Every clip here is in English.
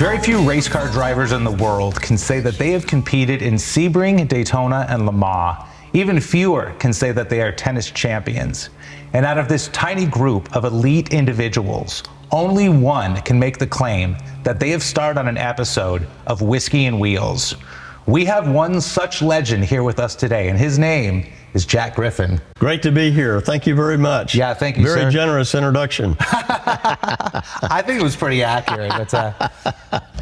Very few race car drivers in the world can say that they have competed in Sebring, Daytona, and Le Mans. Even fewer can say that they are tennis champions. And out of this tiny group of elite individuals, only one can make the claim that they have starred on an episode of Whiskey and Wheels. We have one such legend here with us today, and his name is Jack Griffin. Great to be here. Thank you very much. Yeah, thank you, Very sir. generous introduction. I think it was pretty accurate.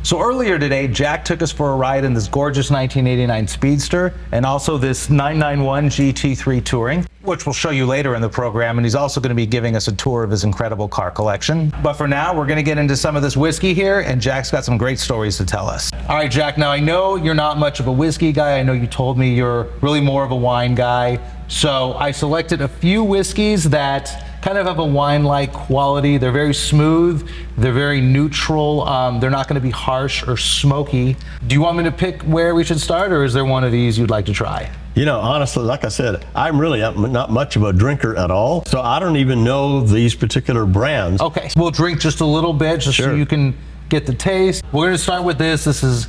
So earlier today, Jack took us for a ride in this gorgeous 1989 Speedster and also this 991 GT3 Touring, which we'll show you later in the program, and he's also going to be giving us a tour of his incredible car collection. But for now, we're going to get into some of this whiskey here, and Jack's got some great stories to tell us. All right, Jack, now I know you're not much of a whiskey guy. I know you told me you're really more of a wine guy. So I selected a few whiskeys that kind of have a wine-like quality. They're very smooth, they're very neutral, they're not going to be harsh or smoky. Do you want me to pick where we should start, or is there one of these you'd like to try? You know, honestly, like I said, I'm really not much of a drinker at all, so I don't even know these particular brands. Okay, so we'll drink just a little bit just so you can get the taste. We're going to start with this. This is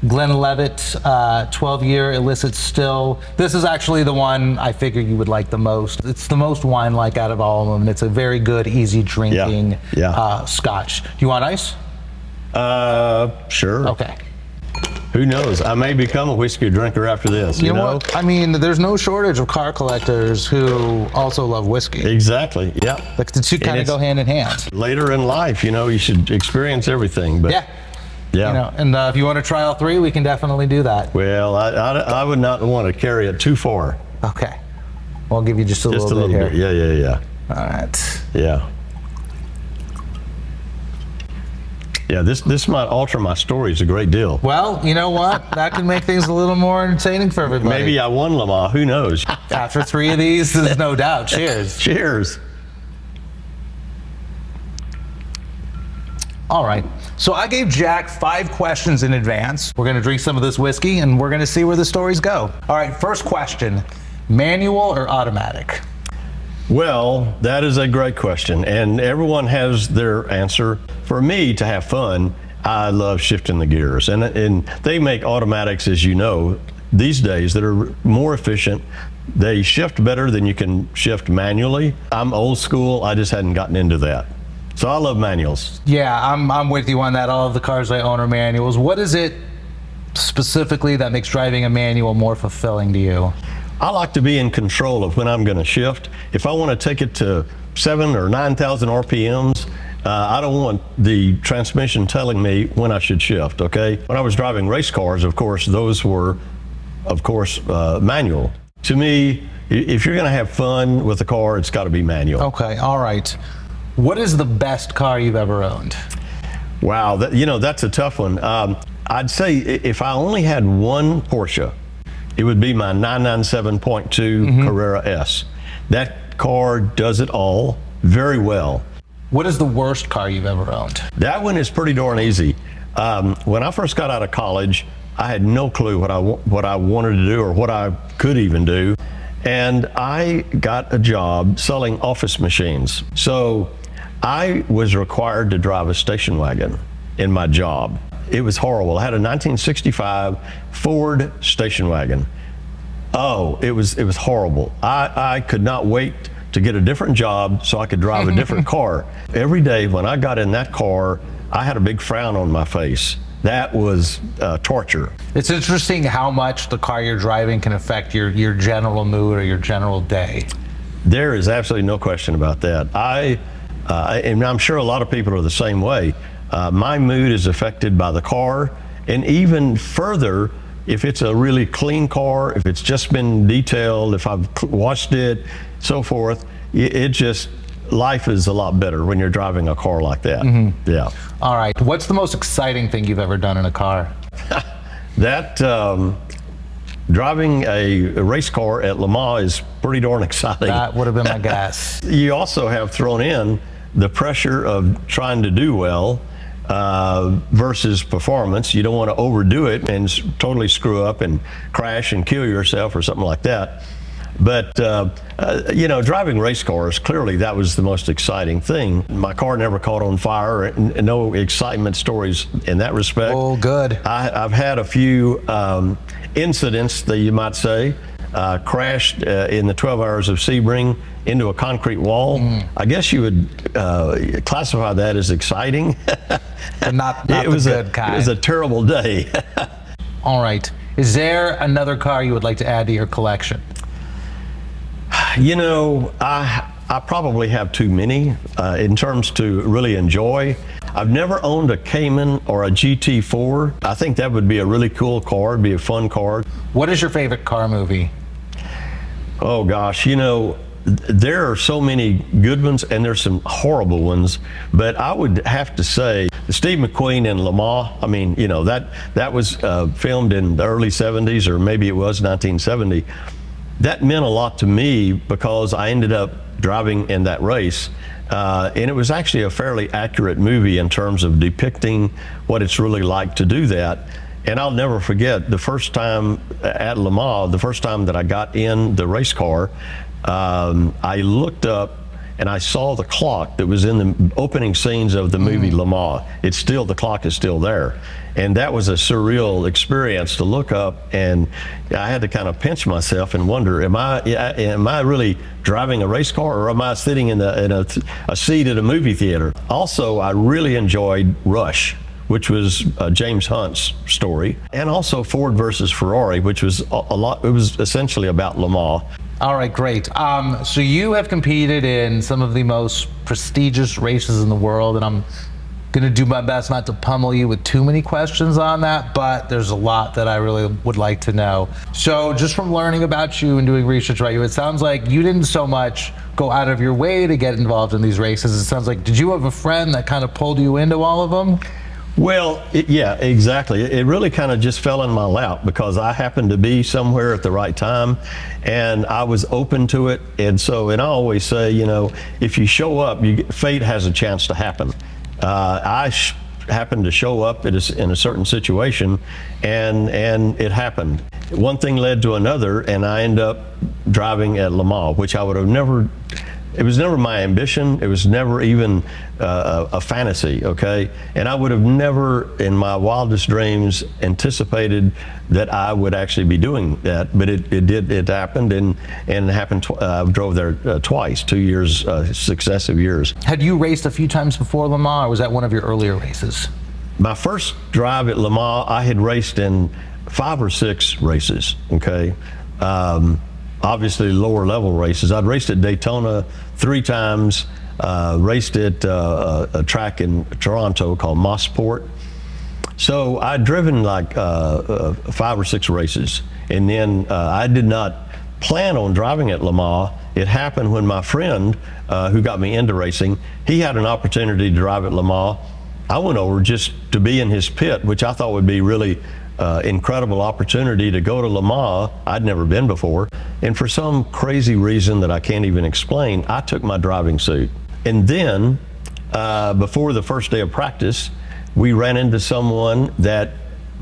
Glenlivet 12-year Illicit Still. This is actually the one I figure you would like the most. It's the most wine-like out of all of them, and it's a very good, easy drinking scotch. Do you want ice? Sure. Okay. Who knows? I may become a whiskey drinker after this. You know what? I mean, there's no shortage of car collectors who also love whiskey. Exactly. Yeah. Like the two kind of go hand in hand. Later in life, you know, you should experience everything. But yeah. Yeah. You know, and if you want to try all three, we can definitely do that. Well, I would not want to carry it too far. Okay. Well, I'll give you just a little bit here. Yeah. All right. Yeah. Yeah, this might alter my stories a great deal. Well, you know what? That can make things a little more entertaining for everybody. Maybe I won Le Mans, who knows? After 3 of these, there's no doubt. Cheers. Cheers. All right, so I gave Jack 5 questions in advance. We're gonna drink some of this whiskey and we're gonna see where the stories go. All right, first question, manual or automatic? Well, that is a great question, and everyone has their answer. For me, to have fun, I love shifting the gears, and they make automatics, as you know, these days that are more efficient. They shift better than you can shift manually. I'm old school, I just hadn't gotten into that. So I love manuals. Yeah, I'm with you on that. All of the cars I own are manuals. What is it specifically that makes driving a manual more fulfilling to you? I like to be in control of when I'm going to shift. If I want to take it to 7,000 or 9,000 RPMs, I don't want the transmission telling me when I should shift, okay? When I was driving race cars, of course, those were, manual. To me, if you're going to have fun with a car, it's got to be manual. Okay, all right. What is the best car you've ever owned? Wow, that's a tough one. I'd say if I only had one Porsche, it would be my 997.2 Carrera S. That car does it all very well. What is the worst car you've ever owned? That one is pretty darn easy. When I first got out of college, I had no clue what I wanted to do or what I could even do. And I got a job selling office machines. So I was required to drive a station wagon in my job. It was horrible. I had a 1965 Ford station wagon. Oh, it was horrible. I could not wait to get a different job so I could drive a different car. Every day when I got in that car, I had a big frown on my face. That was torture. It's interesting how much the car you're driving can affect your general mood or your general day. There is absolutely no question about that. And I'm sure a lot of people are the same way. My mood is affected by the car, and even further, if it's a really clean car, if it's just been detailed, if I've washed it, so forth, life is a lot better when you're driving a car like that. Yeah. All right, what's the most exciting thing you've ever done in a car? Driving a race car at Le Mans is pretty darn exciting. That would have been my guess. You also have thrown in the pressure of trying to do well versus performance. You don't want to overdo it and totally screw up and crash and kill yourself or something like that. But you know, driving race cars, clearly that was the most exciting thing. My car never caught on fire, and no excitement stories in that respect. Oh, good. I've had a few incidents that you might say. Crashed in the 12 hours of Sebring into a concrete wall. I guess you would classify that as exciting. But not It was the good kind. It was a terrible day. All right. Is there another car you would like to add to your collection? You know, I probably have too many in terms to really enjoy. I've never owned a Cayman or a GT4. I think that would be a really cool car, it'd be a fun car. What is your favorite car movie? Oh gosh, you know, there are so many good ones and there's some horrible ones, but I would have to say Steve McQueen in Le Mans. I mean, you know, that was filmed in the early 70s, or maybe it was 1970. That meant a lot to me because I ended up driving in that race. And it was actually a fairly accurate movie in terms of depicting what it's really like to do that. And I'll never forget the first time at Le Mans, the first time that I got in the race car, I looked up and I saw the clock that was in the opening scenes of the movie Le Mans. It's still, the clock is still there. And that was a surreal experience to look up, and I had to kind of pinch myself and wonder, am I really driving a race car, or am I sitting in a seat at a movie theater? Also, I really enjoyed Rush, which was James Hunt's story, and also Ford versus Ferrari, which was it was essentially about Le Mans. All right, great. So you have competed in some of the most prestigious races in the world, and I'm gonna do my best not to pummel you with too many questions on that, but there's a lot that I really would like to know. So just from learning about you and doing research about you, it sounds like you didn't so much go out of your way to get involved in these races. It sounds like, did you have a friend that kind of pulled you into all of them? Well, yeah, exactly. It really kind of just fell in my lap because I happened to be somewhere at the right time and I was open to it. And I always say, you know, if you show up, fate has a chance to happen. I happened to show up in a certain situation, and it happened. One thing led to another, and I ended up driving at Le Mans, which I would have never. It was never my ambition. It was never even a fantasy, okay? And I would have never, in my wildest dreams, anticipated that I would actually be doing that. But it happened, and it happened. I drove there twice, 2 years, successive years. Had you raced a few times before Le Mans, or was that one of your earlier races? My first drive at Le Mans, I had raced in 5 or 6 races, okay? Obviously lower level races. I'd raced at Daytona 3 times, raced at a track in Toronto called Mossport. So I'd driven like 5 or 6 races, and then I did not plan on driving at Le Mans. It happened when my friend who got me into racing, he had an opportunity to drive at Le Mans. I went over just to be in his pit, which I thought would be really incredible opportunity to go to Le Mans. I'd never been before, and for some crazy reason that I can't even explain, I took my driving suit. And then before the first day of practice, we ran into someone that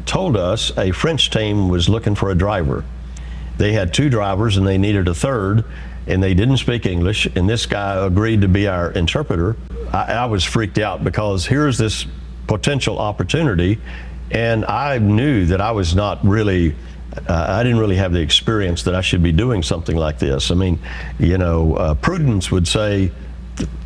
told us a French team was looking for a driver. They had 2 drivers and they needed a third, and they didn't speak English, and this guy agreed to be our interpreter. I was freaked out because here's this potential opportunity, and I knew that I was not really, I didn't really have the experience that I should be doing something like this. I mean, you know, prudence would say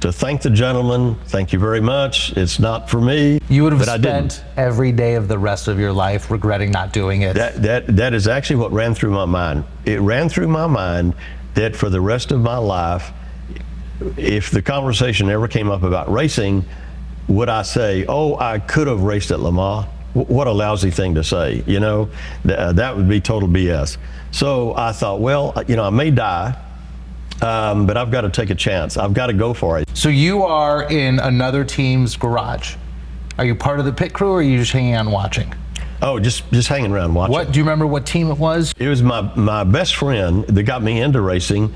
to thank the gentleman, thank you very much, it's not for me. You would have spent every day of the rest of your life regretting not doing it. That is actually what ran through my mind. It ran through my mind that for the rest of my life, if the conversation ever came up about racing, would I say, oh, I could have raced at Le Mans? What a lousy thing to say, you know? That would be total BS. So I thought, well, you know, I may die, but I've got to take a chance. I've got to go for it. So you are in another team's garage. Are you part of the pit crew, or are you just hanging out and watching? Oh, just hanging around watching. What, do you remember what team it was? It was my best friend that got me into racing.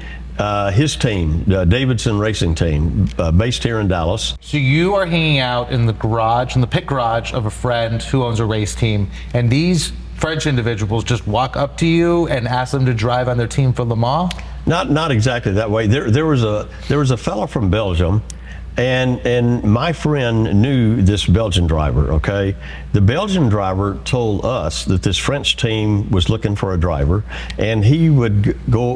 His team, Davidson Racing Team, based here in Dallas. So you are hanging out in the garage, in the pit garage of a friend who owns a race team, and these French individuals just walk up to you and ask them to drive on their team for Le Mans? Not exactly that way. There was a fellow from Belgium, and my friend knew this Belgian driver. Okay, the Belgian driver told us that this French team was looking for a driver, and he would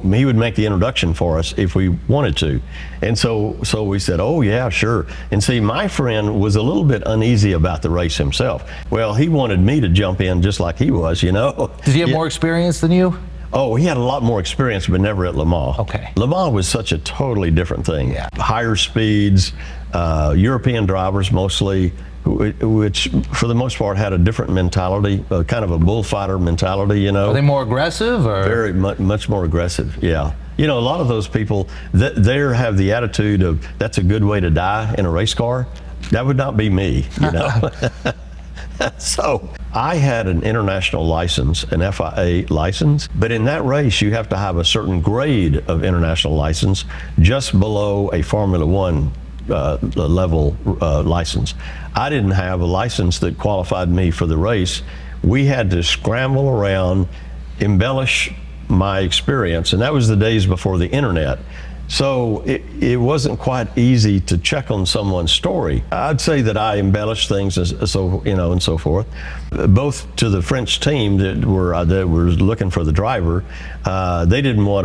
make the introduction for us if we wanted to. And so we said, oh yeah, sure. And see, my friend was a little bit uneasy about the race himself. Well, he wanted me to jump in just like he was, you know. Did he have more experience than you? Oh, he had a lot more experience, but never at Le Mans. Okay. Le Mans was such a totally different thing. Yeah. Higher speeds, European drivers mostly, which for the most part had a different mentality, kind of a bullfighter mentality, you know. Are they more aggressive, or? Very much more aggressive, yeah. You know, a lot of those people, they have the attitude of, that's a good way to die in a race car. That would not be me, you know. So I had an international license, an FIA license, but in that race you have to have a certain grade of international license just below a Formula One level license. I didn't have a license that qualified me for the race. We had to scramble around, embellish my experience, and that was the days before the internet. So it wasn't quite easy to check on someone's story. I'd say that I embellished things, and so forth. Both to the French team that were looking for the driver, they didn't want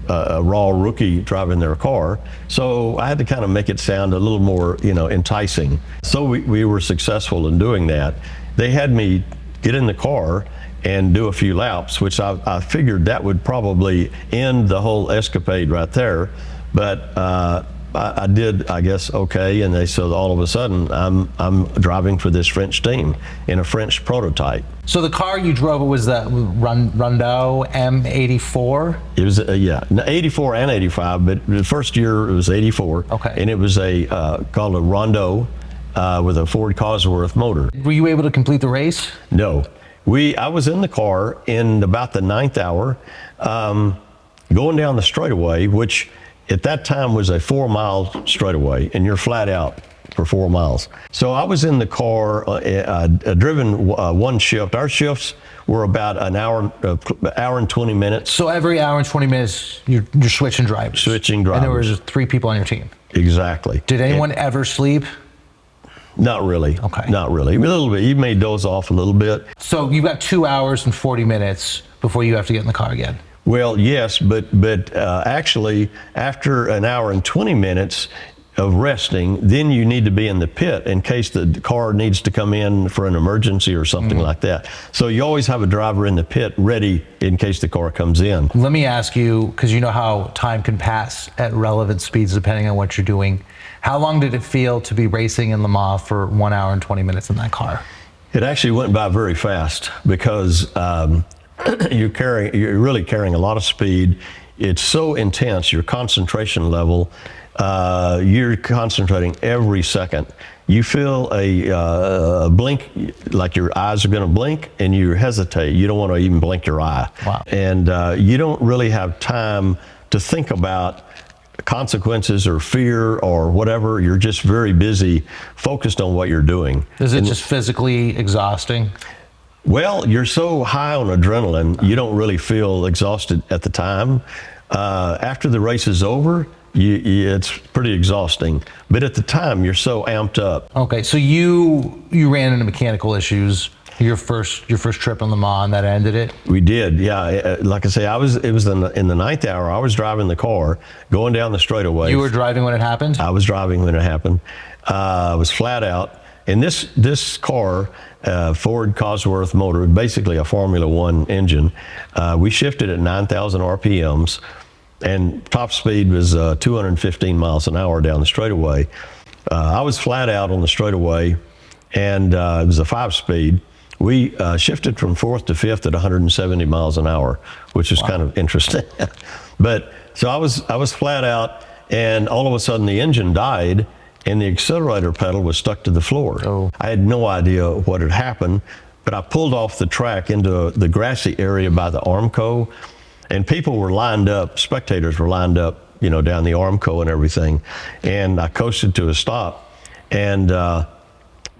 a raw rookie driving their car, so I had to kind of make it sound a little more, enticing. So we were successful in doing that. They had me get in the car and do a few laps, which I figured that would probably end the whole escapade right there. But I did, I guess, okay. And so all of a sudden, I'm driving for this French team in a French prototype. So the car you drove was the Rondeau M84? It was, yeah, 84 and 85, but the first year it was 84. Okay. And it was called a Rondeau with a Ford Cosworth motor. Were you able to complete the race? No. I was in the car in about the 9th hour, going down the straightaway, which at that time was a 4-mile straightaway, and you're flat out for 4 miles. So I was in the car, driven one shift. Our shifts were about an hour and 20 minutes. So every hour and 20 minutes, you're switching drivers? Switching drivers. And there was 3 people on your team? Exactly. Did anyone ever sleep? Not really. Okay. Not really. A little bit. You may doze off a little bit. So you've got 2 hours and 40 minutes before you have to get in the car again? Well, yes, but actually, after an hour and 20 minutes of resting, then you need to be in the pit in case the car needs to come in for an emergency or something like that. So you always have a driver in the pit ready in case the car comes in. Let me ask you, because you know how time can pass at relevant speeds depending on what you're doing. How long did it feel to be racing in Le Mans for 1 hour and 20 minutes in that car? It actually went by very fast because you're really carrying a lot of speed. It's so intense, your concentration level, you're concentrating every second. You feel a blink, like your eyes are going to blink, and you hesitate. You don't want to even blink your eye. Wow. And you don't really have time to think about consequences or fear or whatever. You're just very busy, focused on what you're doing. Is it just physically exhausting? Well, you're so high on adrenaline, you don't really feel exhausted at the time. After the race is over, it's pretty exhausting. But at the time, you're so amped up. Okay, so you ran into mechanical issues your first trip on Le Mans, that ended it? We did, yeah. Like I say, it was in the 9th hour. I was driving the car, going down the straightaway. You were driving when it happened? I was driving when it happened. I was flat out. And this car, Ford Cosworth motor, basically a Formula One engine, we shifted at 9,000 RPMs, and top speed was 215 miles an hour down the straightaway. I was flat out on the straightaway, and it was a 5-speed. We shifted from 4th to 5th at 170 miles an hour, which is kind of interesting. But so I was flat out, and all of a sudden the engine died, and the accelerator pedal was stuck to the floor. Oh. I had no idea what had happened, but I pulled off the track into the grassy area by the Armco, and people were lined up, spectators were lined up, down the Armco and everything. And I coasted to a stop, and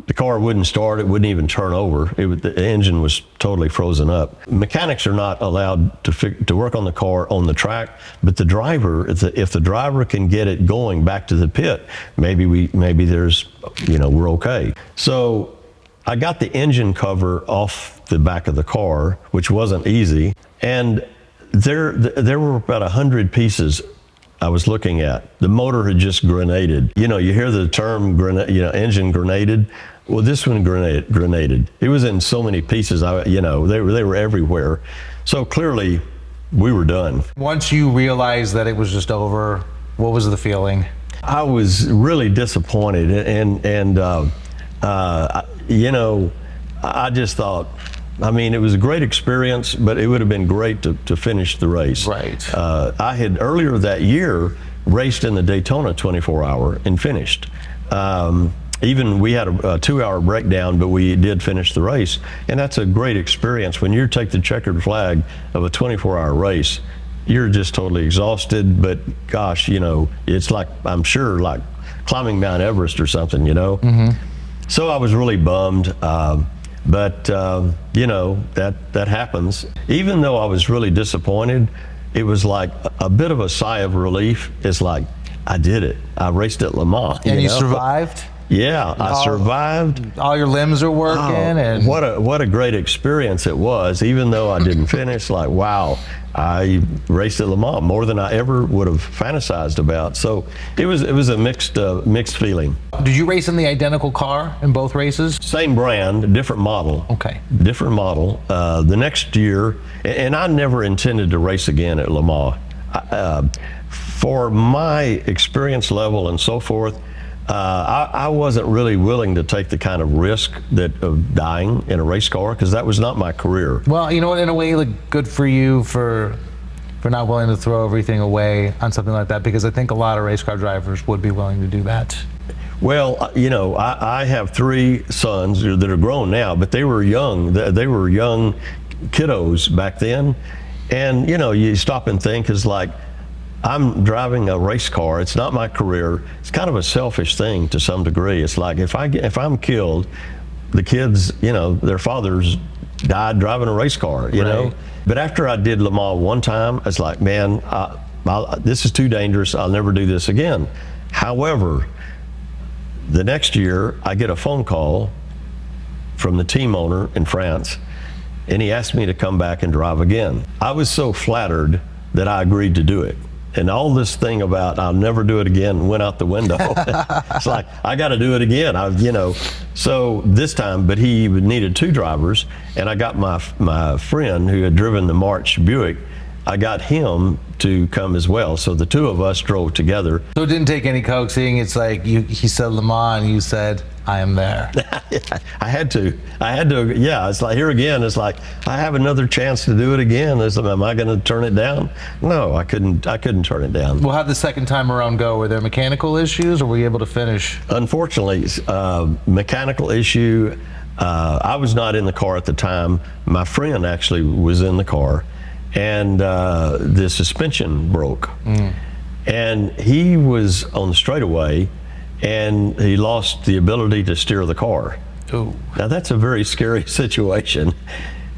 the car wouldn't start, it wouldn't even turn over. The engine was totally frozen up. Mechanics are not allowed to work on the car on the track, but the driver, if the driver can get it going back to the pit, maybe there's, we're okay. So I got the engine cover off the back of the car, which wasn't easy, and there were about 100 pieces I was looking at. The motor had just grenaded. You hear the term engine grenaded. Well, this one grenaded. It was in so many pieces. They were everywhere. So clearly, we were done. Once you realized that it was just over, what was the feeling? I was really disappointed, and I just thought, it was a great experience, but it would have been great to finish the race. Right. I had earlier that year raced in the Daytona 24-hour and finished. Even we had a 2-hour breakdown, but we did finish the race. And that's a great experience. When you take the checkered flag of a 24-hour race, you're just totally exhausted, but gosh, it's like, I'm sure, like climbing Mount Everest or something, Mm-hmm. So I was really bummed. But that happens. Even though I was really disappointed, it was like a bit of a sigh of relief. It's like, I did it. I raced at Le Mans. And you survived? Yeah, I survived. All your limbs are working. And what a great experience it was. Even though I didn't finish, like, wow, I raced at Le Mans more than I ever would have fantasized about. So it was a mixed feeling. Did you race in the identical car in both races? Same brand, different model. Okay. Different model. The next year, and I never intended to race again at Le Mans. For my experience level and so forth, I wasn't really willing to take the kind of risk of dying in a race car, because that was not my career. Well, you know what, in a way, like, good for you for not willing to throw everything away on something like that, because I think a lot of race car drivers would be willing to do that. Well, I have 3 sons that are grown now, but they were young. They were young kiddos back then. And, you stop and think, is like, I'm driving a race car. It's not my career. It's kind of a selfish thing to some degree. It's like, if I'm killed, the kids, their fathers died driving a race car, you know? But after I did Le Mans one time, it's like, man, this is too dangerous. I'll never do this again. However, the next year, I get a phone call from the team owner in France, and he asked me to come back and drive again. I was so flattered that I agreed to do it. And all this thing about I'll never do it again went out the window. It's like, I got to do it again. So this time, but he needed 2 drivers, and I got my friend who had driven the March Buick. I got him to come as well. So the 2 of us drove together. So it didn't take any coaxing. It's like he said Le Mans, and you said, I am there. I had to. Yeah, it's like, here again, it's like, I have another chance to do it again. Am I going to turn it down? No, I couldn't turn it down. Well, how'd the second time around go? Were there mechanical issues, or were you able to finish? Unfortunately, mechanical issue. I was not in the car at the time. My friend actually was in the car, and the suspension broke. And he was on the straightaway, and he lost the ability to steer the car. Ooh. Now that's a very scary situation.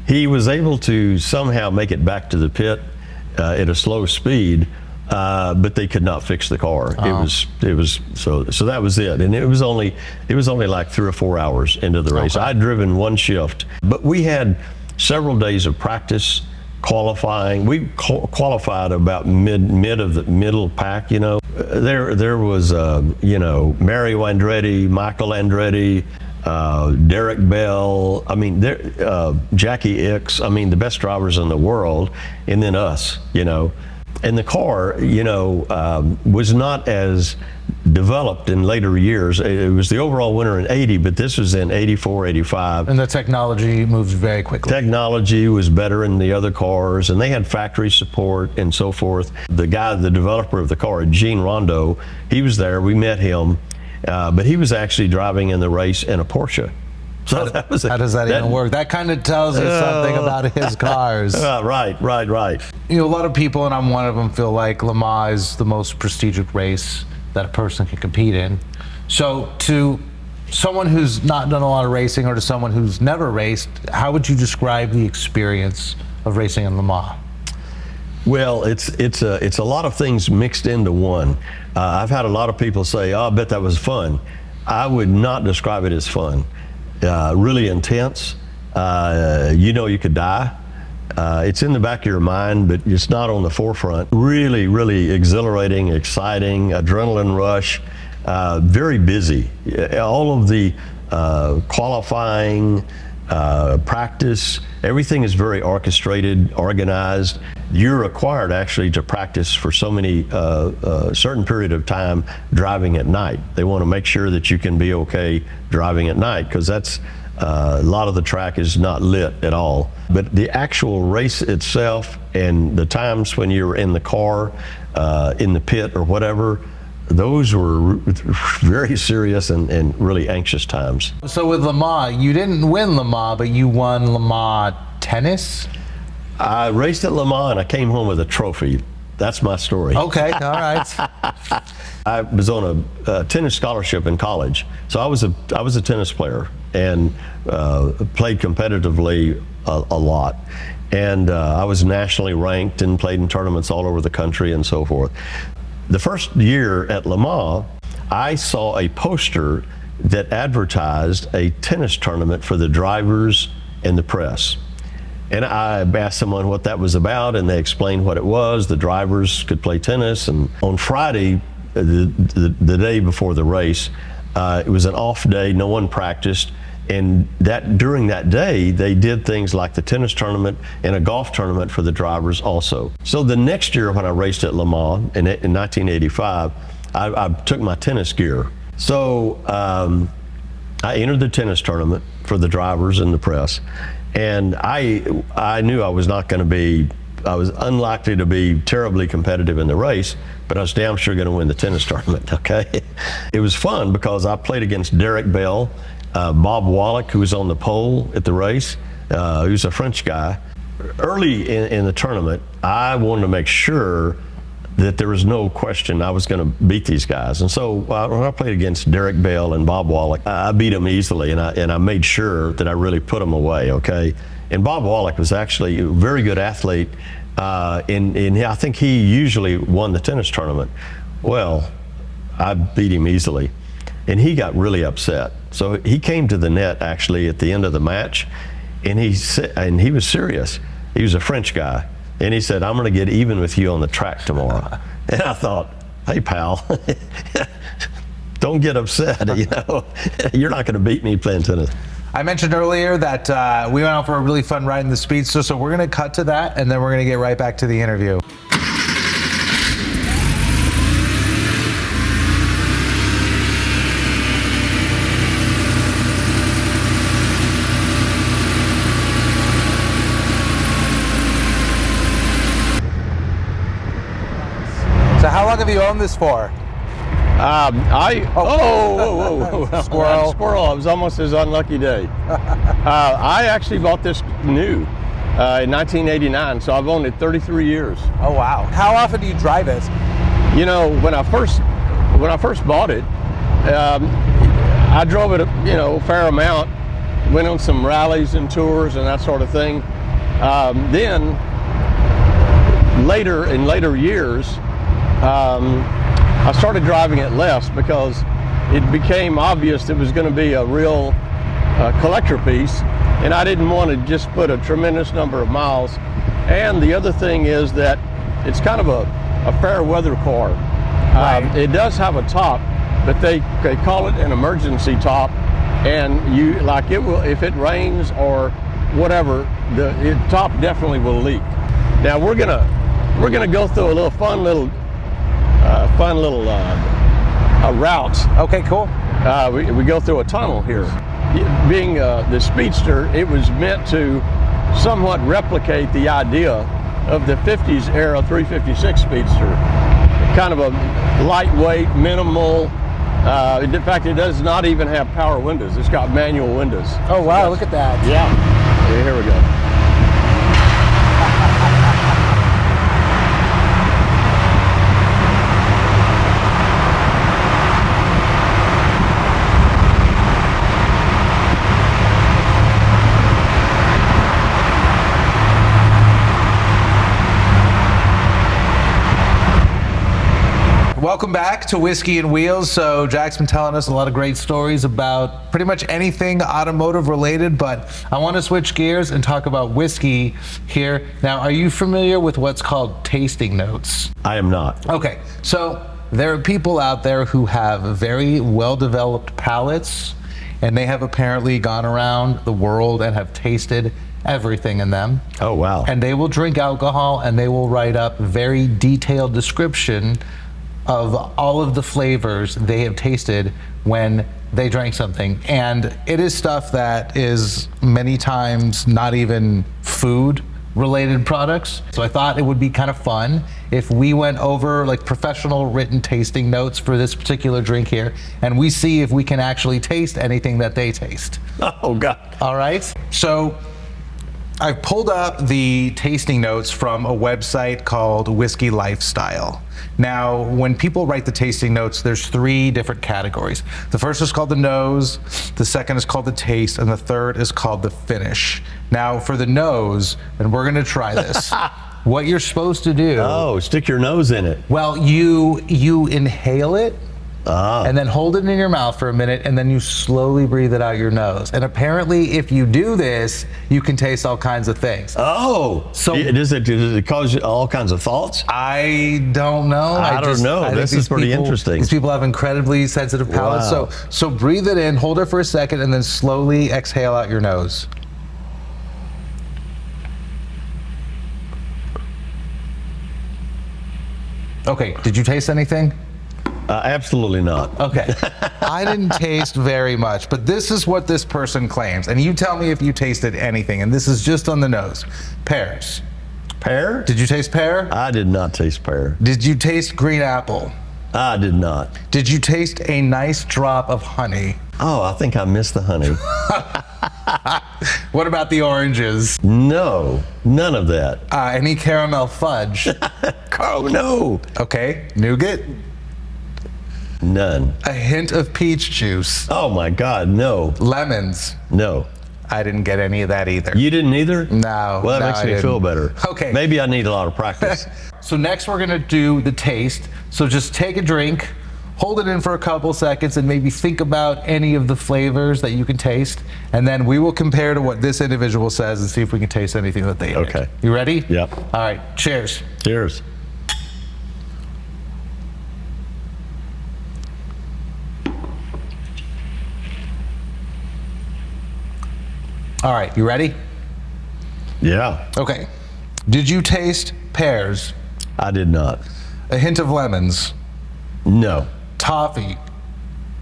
He was able to somehow make it back to the pit at a slow speed, but they could not fix the car. Oh. It was so that was it. And it was only like 3 or 4 hours into the race. Okay. I'd driven one shift, but we had several days of practice qualifying. We qualified about mid of the middle pack. There was Mario Andretti, Michael Andretti, Derek Bell. I mean, Jackie Ickx. I mean, the best drivers in the world, and then us. And the car, was not as developed in later years. It was the overall winner in 80, but this was in 84, 85. And the technology moves very quickly. Technology was better in the other cars, and they had factory support and so forth. The developer of the car, Gene Rondo, he was there. We met him, but he was actually driving in the race in a Porsche. So how does that even work? That kind of tells you something about his cars. Right. A lot of people, and I'm one of them, feel like Le Mans is the most prestigious race that a person can compete in. So to someone who's not done a lot of racing, or to someone who's never raced, how would you describe the experience of racing in Le Mans? Well, it's a lot of things mixed into one. I've had a lot of people say, "Oh, I bet that was fun." I would not describe it as fun. Really intense. You know you could die. It's in the back of your mind, but it's not on the forefront. Really, really exhilarating, exciting, adrenaline rush. Very busy. All of the qualifying, practice, everything is very orchestrated, organized. You're required actually to practice for so many certain period of time driving at night. They want to make sure that you can be okay driving at night, because that's a lot of the track is not lit at all. But the actual race itself and the times when you're in the car, in the pit or whatever, those were very serious and really anxious times. So with Le Mans, you didn't win Le Mans, but you won Le Mans tennis? I raced at Le Mans and I came home with a trophy. That's my story. Okay, all right. I was on a tennis scholarship in college, so I was a tennis player and played competitively a lot. And I was nationally ranked and played in tournaments all over the country and so forth. The first year at Le Mans, I saw a poster that advertised a tennis tournament for the drivers and the press. And I asked someone what that was about, and they explained what it was. The drivers could play tennis, and on Friday, the day before the race, it was an off day, no one practiced, and during that day, they did things like the tennis tournament and a golf tournament for the drivers also. So the next year when I raced at Le Mans in 1985, I took my tennis gear. So I entered the tennis tournament for the drivers and the press, and I knew I was unlikely to be terribly competitive in the race, but I was damn sure going to win the tennis tournament, okay? It was fun because I played against Derek Bell, Bob Wallach, who was on the pole at the race, who's a French guy. Early in the tournament, I wanted to make sure that there was no question I was going to beat these guys. And so when I played against Derek Bell and Bob Wallach, I beat them easily, and I made sure that I really put them away, okay? And Bob Wallach was actually a very good athlete, and I think he usually won the tennis tournament. Well, I beat him easily, and he got really upset. So he came to the net actually at the end of the match, and he was serious. He was a French guy, and he said, "I'm going to get even with you on the track tomorrow." And I thought, "Hey, pal, don't get upset. You know, you're not going to beat me playing tennis." I mentioned earlier that we went out for a really fun ride in the Speedster, so we're going to cut to that, and then we're going to get right back to the interview. So how long have you owned this for? Squirrel. Squirrel. It was almost his unlucky day. I actually bought this new in 1989, so I've owned it 33 years. Oh wow! How often do you drive it? You know, when I first bought it, I drove it, a fair amount. Went on some rallies and tours and that sort of thing. Then in later years, I started driving it less because it became obvious it was going to be a real collector piece, and I didn't want to just put a tremendous number of miles. And the other thing is that it's kind of a fair weather car. Right. It does have a top, but they call it an emergency top, and it will, if it rains or whatever, the top definitely will leak. Now we're gonna go through a little fun little route. Okay, cool. We go through a tunnel here. Being the Speedster, it was meant to somewhat replicate the idea of the 50s era 356 Speedster. Kind of a lightweight, minimal. In fact, it does not even have power windows. It's got manual windows. Oh wow, look at that. Yeah. Here we go. Welcome back to Whiskey and Wheels. So Jack's been telling us a lot of great stories about pretty much anything automotive related, but I want to switch gears and talk about whiskey here. Now, are you familiar with what's called tasting notes? I am not. Okay, so there are people out there who have very well-developed palates, and they have apparently gone around the world and have tasted everything in them. Oh, wow. And they will drink alcohol and they will write up very detailed description of all of the flavors they have tasted when they drank something. And it is stuff that is many times not even food related products. So I thought it would be kind of fun if we went over like professional written tasting notes for this particular drink here, and we see if we can actually taste anything that they taste. Oh, God. All right. So I've pulled up the tasting notes from a website called Whiskey Lifestyle. Now, when people write the tasting notes, there's 3 different categories. The first is called the nose, the second is called the taste, and the third is called the finish. Now, for the nose, and we're gonna try this, what you're supposed to do, Oh, stick your nose in it. well, you inhale it, Ah. and then hold it in your mouth for a minute, and then you slowly breathe it out your nose. And apparently, if you do this, you can taste all kinds of things. Oh, So- does it cause you all kinds of thoughts? I don't know. I don't know. think This is these pretty interesting. These people have incredibly sensitive palates. Wow. So breathe it in, hold it for a second, and then slowly exhale out your nose. Okay, did you taste anything? Absolutely not. Okay. I didn't taste very much, but this is what this person claims. And you tell me if you tasted anything, and this is just on the nose. Pears. Pear? Did you taste pear? I did not taste pear. Did you taste green apple? I did not. Did you taste a nice drop of honey? Oh, I think I missed the honey. What about the oranges? No, none of that. Any caramel fudge? Oh, no. Okay. Nougat? None. A hint of peach juice? Oh, my God, no. Lemons? No. I didn't get any of that either. You didn't either? No. Well, that no, makes I me didn't. feel better. Okay. Maybe I need a lot of practice. So next we're gonna do the taste. So just take a drink, hold it in for a couple seconds, and maybe think about any of the flavors that you can taste. And then we will compare to what this individual says and see if we can taste anything that they Okay. did. You ready? Yep. All right, cheers. Cheers. All right, you ready? Yeah, Okay. Did you taste pears? I did not. A hint of lemons? No. Toffee?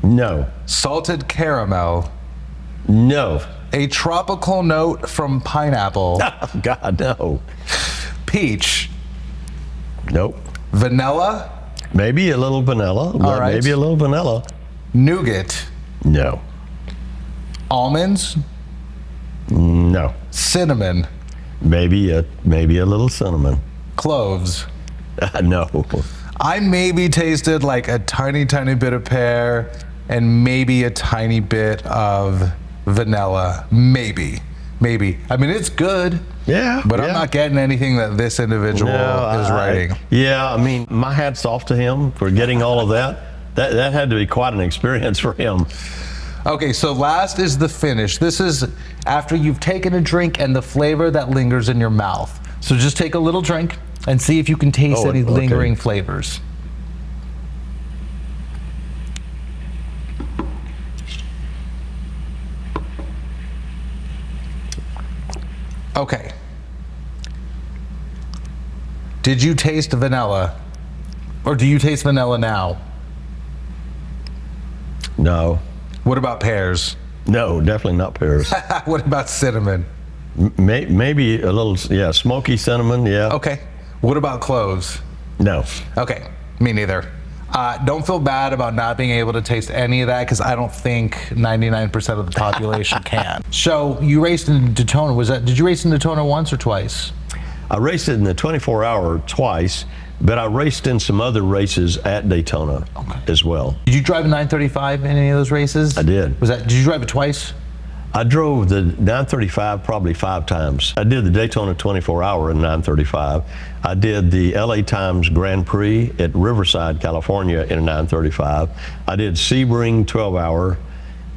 No. Salted caramel? No. A tropical note from pineapple? Oh, God, no. Peach? Nope. Vanilla? Maybe a little vanilla. All right. Maybe a little vanilla. Nougat? No. Almonds? No. Cinnamon? Maybe a little cinnamon. Cloves? No. I maybe tasted like a tiny bit of pear and maybe a tiny bit of vanilla. Maybe. I mean, it's good. Yeah. But yeah. I'm not getting anything that this individual is writing. Yeah, I mean, my hat's off to him for getting all of that. That had to be quite an experience for him. Okay, so last is the finish. This is after you've taken a drink and the flavor that lingers in your mouth. So just take a little drink and see if you can taste any okay. lingering flavors. Okay. Did you taste vanilla? Or do you taste vanilla now? No. What about pears? No, definitely not pears. What about cinnamon? Maybe a little, yeah, smoky cinnamon, yeah. Okay. What about cloves? No. Okay, me neither. Don't feel bad about not being able to taste any of that because I don't think 99% of the population can. So you raced in Daytona. Did you race in Daytona once or twice? I raced it in the 24-hour twice, but I raced in some other races at Daytona as well. Did you drive a 935 in any of those races? I did. Did you drive it twice? I drove the 935 probably 5 times. I did the Daytona 24-hour in 935. I did the LA Times Grand Prix at Riverside, California in a 935. I did Sebring 12-hour.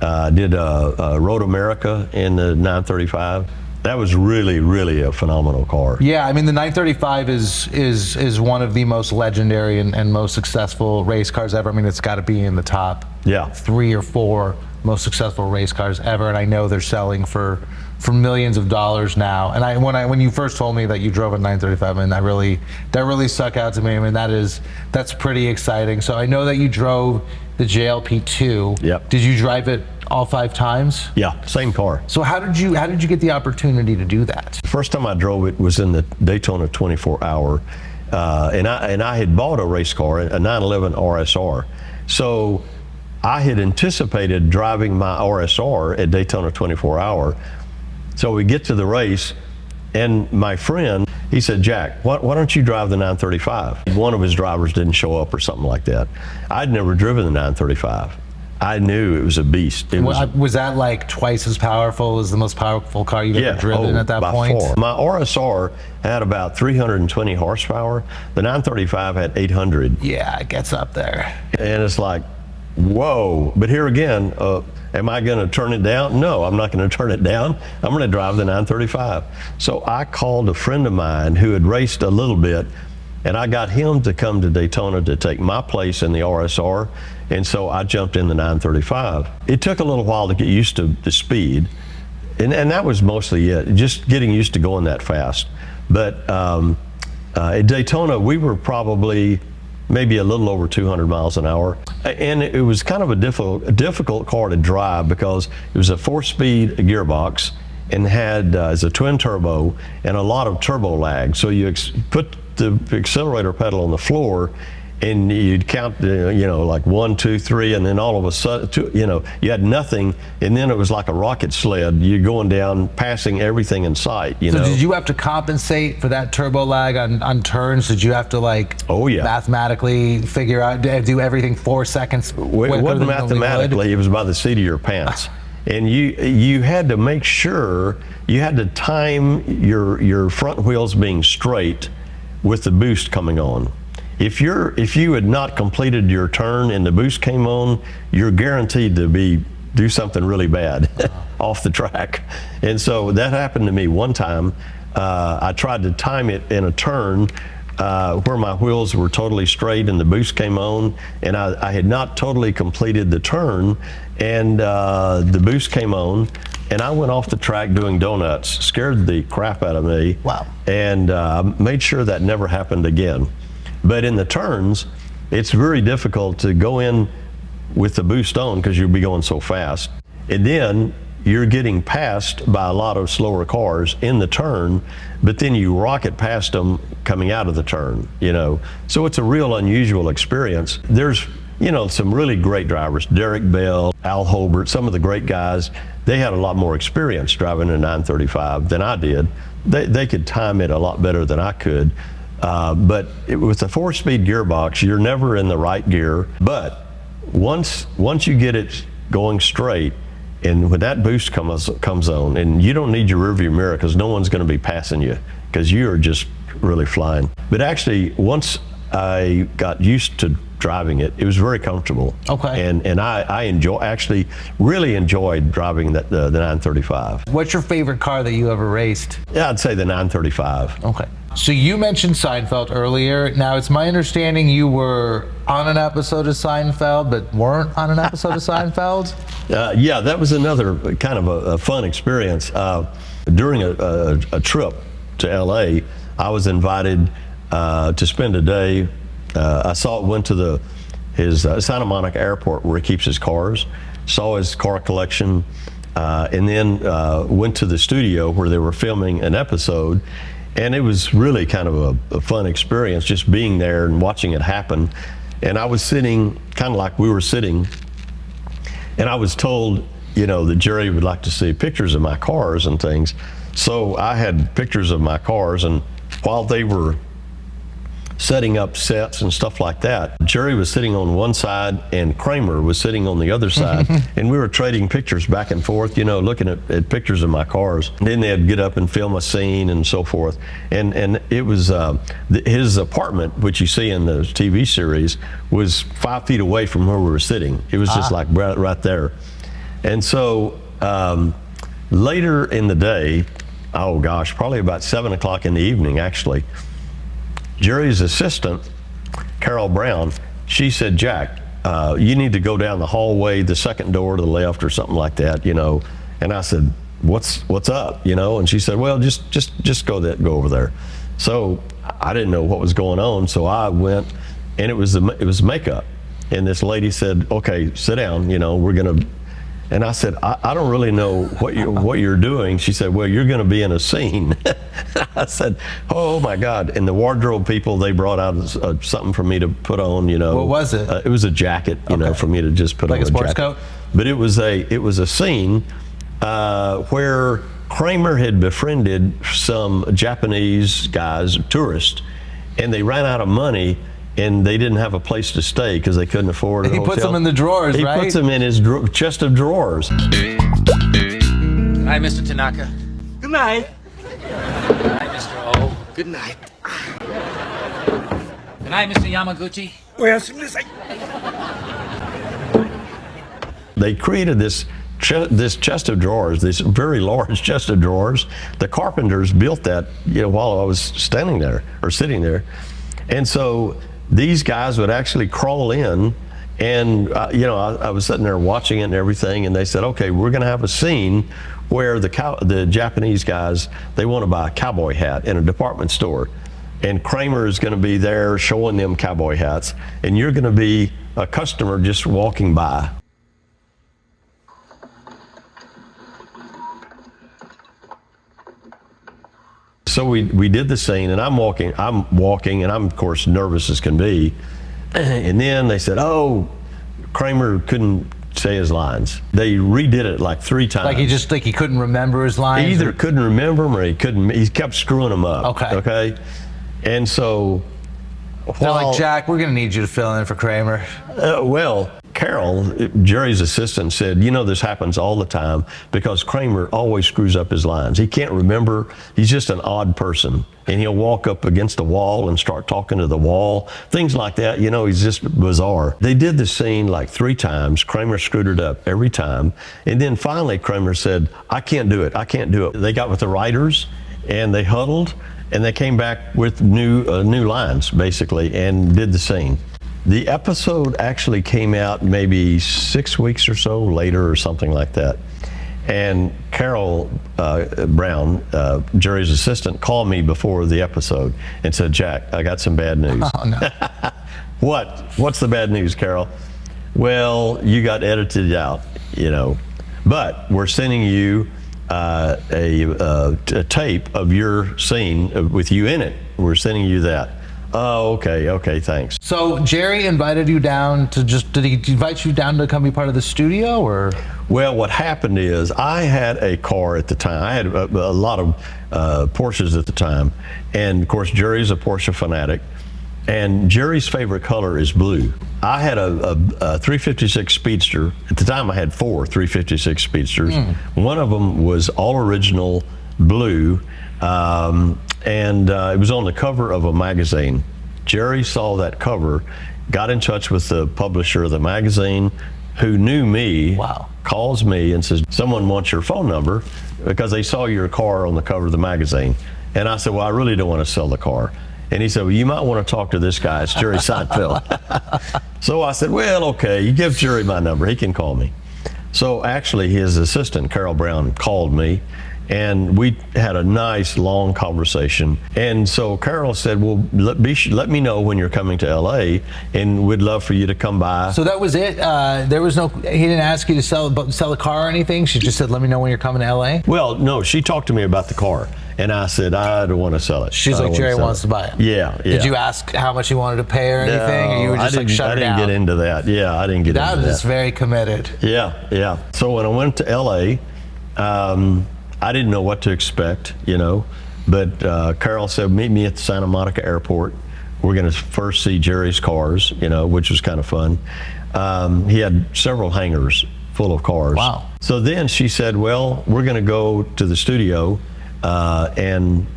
I did Road America in the 935. That was really, really a phenomenal car. Yeah, I mean the 935 is one of the most legendary and most successful race cars ever. I mean, it's got to be in the top 3 or 4 most successful race cars ever, and I know they're selling for millions of dollars now. And when you first told me that you drove a 935, I mean, that really stuck out to me. I mean, that's pretty exciting. So I know that you drove the JLP2. Yep. Did you drive it all 5 times? Yeah, same car. So how did you get the opportunity to do that? First time I drove it was in the Daytona 24-hour, and I had bought a race car, a 911 RSR. So I had anticipated driving my RSR at Daytona 24-hour. So we get to the race, and my friend, he said, "Jack, why don't you drive the 935? One of his drivers didn't show up or something like that. I'd never driven the 935. I knew it was a beast. Was that like twice as powerful as the most powerful car you've ever driven at that by point? Far. My RSR had about 320 horsepower. The 935 had 800. Yeah, it gets up there. And it's like, whoa. But here again, am I going to turn it down? No, I'm not going to turn it down. I'm going to drive the 935. So I called a friend of mine who had raced a little bit, and I got him to come to Daytona to take my place in the RSR. And so I jumped in the 935. It took a little while to get used to the speed. And that was mostly it, just getting used to going that fast. But at Daytona, we were probably maybe a little over 200 miles an hour. And it was kind of a difficult car to drive because it was a 4-speed gearbox and had as a twin turbo and a lot of turbo lag. So you put the accelerator pedal on the floor and you'd count, like 1, 2, 3, and then all of a sudden, you had nothing, and then it was like a rocket sled. You're going down, passing everything in sight. So did you have to compensate for that turbo lag on turns? Did you have to mathematically figure out, do everything 4 seconds? It wasn't mathematically, it was by the seat of your pants. And you had to make sure, you had to time your front wheels being straight with the boost coming on. If you had not completed your turn and the boost came on, you're guaranteed to do something really bad off the track. And so that happened to me one time. I tried to time it in a turn where my wheels were totally straight and the boost came on, and I had not totally completed the turn, and the boost came on, and I went off the track doing donuts, scared the crap out of me. Wow. And made sure that never happened again. But in the turns, it's very difficult to go in with the boost on because you'll be going so fast. And then you're getting passed by a lot of slower cars in the turn, but then you rocket past them coming out of the turn, So it's a real unusual experience. There's, some really great drivers, Derek Bell, Al Holbert, some of the great guys. They had a lot more experience driving a 935 than I did. They could time it a lot better than I could. But with a 4-speed gearbox, you're never in the right gear. But once you get it going straight, and when that boost comes on, and you don't need your rearview mirror because no one's going to be passing you because you are just really flying. But actually, once I got used to driving it, it was very comfortable. Okay. And I really enjoyed driving the 935. What's your favorite car that you ever raced? Yeah, I'd say the 935. Okay. So you mentioned Seinfeld earlier. Now, it's my understanding you were on an episode of Seinfeld, but weren't on an episode of Seinfeld? Yeah, that was another kind of a fun experience. During a trip to LA, I was invited to spend a day. Went to his Santa Monica airport where he keeps his cars, saw his car collection, and then went to the studio where they were filming an episode. And it was really kind of a fun experience just being there and watching it happen. And I was sitting kind of like we were sitting, and I was told, that Jerry would like to see pictures of my cars and things. So I had pictures of my cars, and while they were setting up sets and stuff like that. Jerry was sitting on one side and Kramer was sitting on the other side, and we were trading pictures back and forth, you know, looking at pictures of my cars. And then they'd get up and film a scene and so forth. And it was his apartment, which you see in the TV series, was 5 feet away from where we were sitting. It was just like right there. And so later in the day, oh gosh, probably about 7 o'clock in the evening actually, Jerry's assistant, Carol Brown, she said, Jack, you need to go down the hallway, the second door to the left or something like that, you know. And I said, what's up, you know? And she said, well, just go over there. So I didn't know what was going on, so I went, and it was makeup. And this lady said, okay, sit down, you know, we're gonna. And I said, I don't really know what you're doing. She said, well, you're going to be in a scene. I said, oh my God. And the wardrobe people, they brought out something for me to put on, you know. What was it? It was a jacket, you know, for me to just put on. Like a sports coat? But it was a scene where Kramer had befriended some Japanese guys, tourists, and they ran out of money. And they didn't have a place to stay because they couldn't afford a hotel. He puts them in the drawers, right? He puts them in his chest of drawers. Good night, Mr. Tanaka. Good night. Good night, Mr. O. Good night. Good night, Mr. Yamaguchi. They created this chest of drawers, this very large chest of drawers. The carpenters built that, you know, while I was standing there or sitting there. And so these guys would actually crawl in, and you know, I was sitting there watching it and everything, and they said, okay, we're going to have a scene where the Japanese guys, they want to buy a cowboy hat in a department store, and Kramer is going to be there showing them cowboy hats, and you're going to be a customer just walking by. So we did the scene, and I'm walking, and I'm of course nervous as can be. And then they said, "Oh, Kramer couldn't say his lines." They redid it like 3 times. Like he couldn't remember his lines. He either couldn't remember them or he kept screwing them up. Okay. Okay. And so, They're like, Jack, we're gonna need you to fill in for Kramer. well, Carol, Jerry's assistant, said, you know, this happens all the time because Kramer always screws up his lines. He can't remember. He's just an odd person. And he'll walk up against a wall and start talking to the wall. Things like that. You know, he's just bizarre. They did the scene like 3 times. Kramer screwed it up every time. And then finally, Kramer said, I can't do it. I can't do it. They got with the writers and they huddled and they came back with new lines, basically, and did the scene. The episode actually came out maybe 6 weeks or so later or something like that. And Carol Brown, Jerry's assistant, called me before the episode and said, Jack, I got some bad news. Oh, no. What's the bad news, Carol? Well, you got edited out, you know, but we're sending you a tape of your scene with you in it. We're sending you that. Oh, okay, thanks. So Jerry invited you down to did he invite you down to come be part of the studio, or? Well, what happened is I had a car at the time. I had a lot of Porsches at the time. And of course, Jerry's a Porsche fanatic. And Jerry's favorite color is blue. I had a 356 Speedster. At the time, I had 4 356 Speedsters. One of them was all original blue. And it was on the cover of a magazine. Jerry saw that cover, got in touch with the publisher of the magazine, who knew me, calls me and says, someone wants your phone number because they saw your car on the cover of the magazine. And I said, well, I really don't want to sell the car. And he said, well, you might want to talk to this guy. It's Jerry Seinfeld. So I said, well, okay, you give Jerry my number. He can call me. So actually, his assistant, Carol Brown, called me. And we had a nice long conversation. And so Carol said, well, let me know when you're coming to LA, and we'd love for you to come by. So that was it? There was no, he didn't ask you to sell the car or anything? She just said, let me know when you're coming to LA? Well, no, she talked to me about the car. And I said, I don't want to sell it. She's like, Jerry wants to buy it. Yeah. Did you ask how much you wanted to pay or anything? No, or you were just I didn't get into that. Yeah, I didn't get into that. That is very committed. Yeah. So when I went to LA, I didn't know what to expect, you know, but Carol said, meet me at the Santa Monica airport. we're going to first see Jerry's cars, which was kind of fun. He had several hangars full of cars. Wow. So then she said, well, we're going to go to the studio and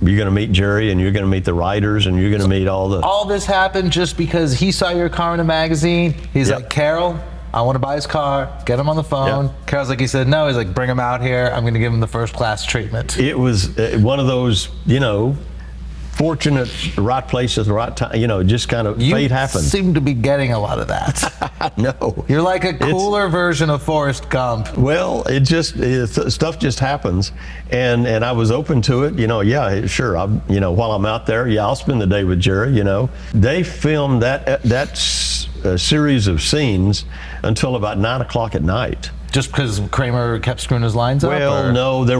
you're going to meet Jerry and you're going to meet the writers and you're going to meet all this happened just because he saw your car in a magazine. He's Yep. like, Carol, I want to buy his car, get him on the phone. Yep. Carol's like, he said no. He's like, bring him out here. I'm going to give him the first class treatment. It was one of those, fortunate, right place at the right time, just kind of fate happened. You seem to be getting a lot of that. No. You're like a cooler version of Forrest Gump. Well, stuff just happens, and I was open to it. Yeah, sure. While I'm out there, I'll spend the day with Jerry. They filmed that series of scenes until about 9 o'clock at night. Just because Kramer kept screwing his lines up? Well, no, they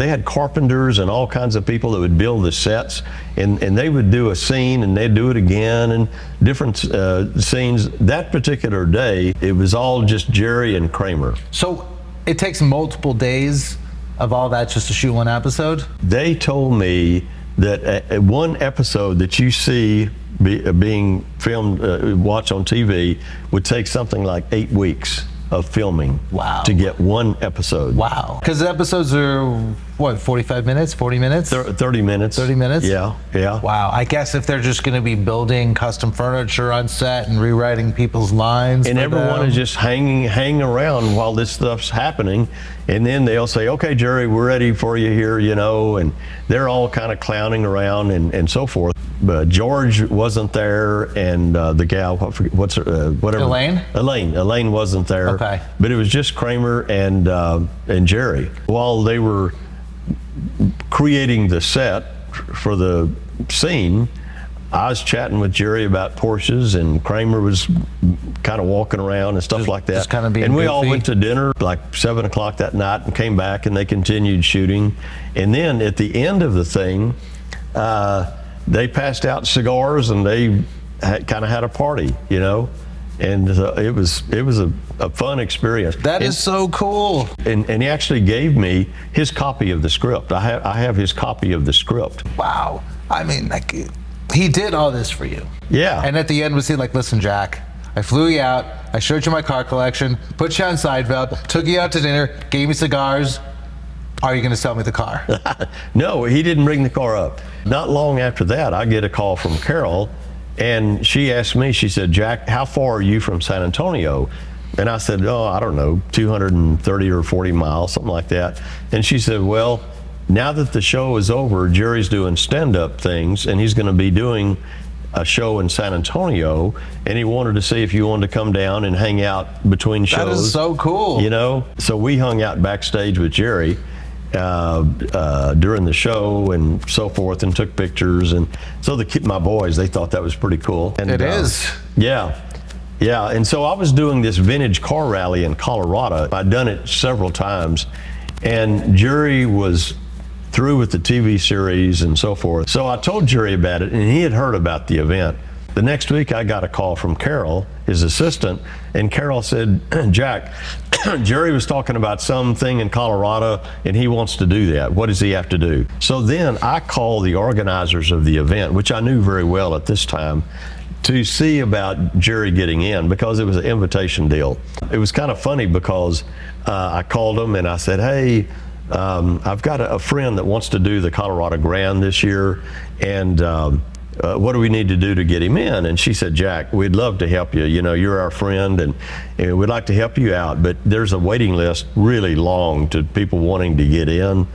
had carpenters and all kinds of people that would build the sets, and they would do a scene and they'd do it again and different scenes. That particular day, it was all just Jerry and Kramer. So it takes multiple days of all that just to shoot one episode? They told me that one episode that you see being filmed, watched on TV, would take something like 8 weeks of filming. Wow. To get one episode. Wow. Because the episodes are, what, 45 minutes, 40 minutes? 30 minutes. 30 minutes? Yeah. Wow. I guess if they're just going to be building custom furniture on set and rewriting people's lines. And everyone is just hanging around while this stuff's happening. And then they'll say, okay, Jerry, we're ready for you here, and they're all kind of clowning around and so forth. But George wasn't there, and the gal, whatever. Elaine wasn't there. Okay. But it was just Kramer and Jerry. While they were creating the set for the scene, I was chatting with Jerry about Porsches, and Kramer was kind of walking around and stuff like that. Just kind of being and we goofy. all went to dinner like 7 o'clock that night and came back, and they continued shooting. And then at the end of the thing, they passed out cigars and they kind of had a party, and it was a fun experience. That is so cool. And he actually gave me his copy of the script. I have his copy of the script. Wow. I mean, like, he did all this for you. Yeah. And at the end was he like, listen, Jack, I flew you out, I showed you my car collection, put you on Seinfeld, took you out to dinner, gave me cigars. Are you going to sell me the car? No, he didn't bring the car up. Not long after that, I get a call from Carol, and she asked me, she said, Jack, how far are you from San Antonio? And I said, I don't know, 230 or 40 miles, something like that. And she said, well, now that the show is over, Jerry's doing stand-up things, and he's going to be doing a show in San Antonio, and he wanted to see if you wanted to come down and hang out between shows. That is so cool. So we hung out backstage with Jerry during the show and so forth, and took pictures. And so my boys, they thought that was pretty cool. And it is. Yeah. And so I was doing this vintage car rally in Colorado. I'd done it several times, and Jerry was through with the TV series and so forth. So I told Jerry about it, and he had heard about the event. The next week, I got a call from Carol, his assistant, and Carol said, Jack, Jerry was talking about something in Colorado, and he wants to do that. What does he have to do? So then I called the organizers of the event, which I knew very well at this time, to see about Jerry getting in, because it was an invitation deal. It was kind of funny because I called him and I said, hey, I've got a friend that wants to do the Colorado Grand this year, and what do we need to do to get him in? And she said, Jack, we'd love to help you. You're our friend, and we'd like to help you out, but there's a waiting list really long to people wanting to get in.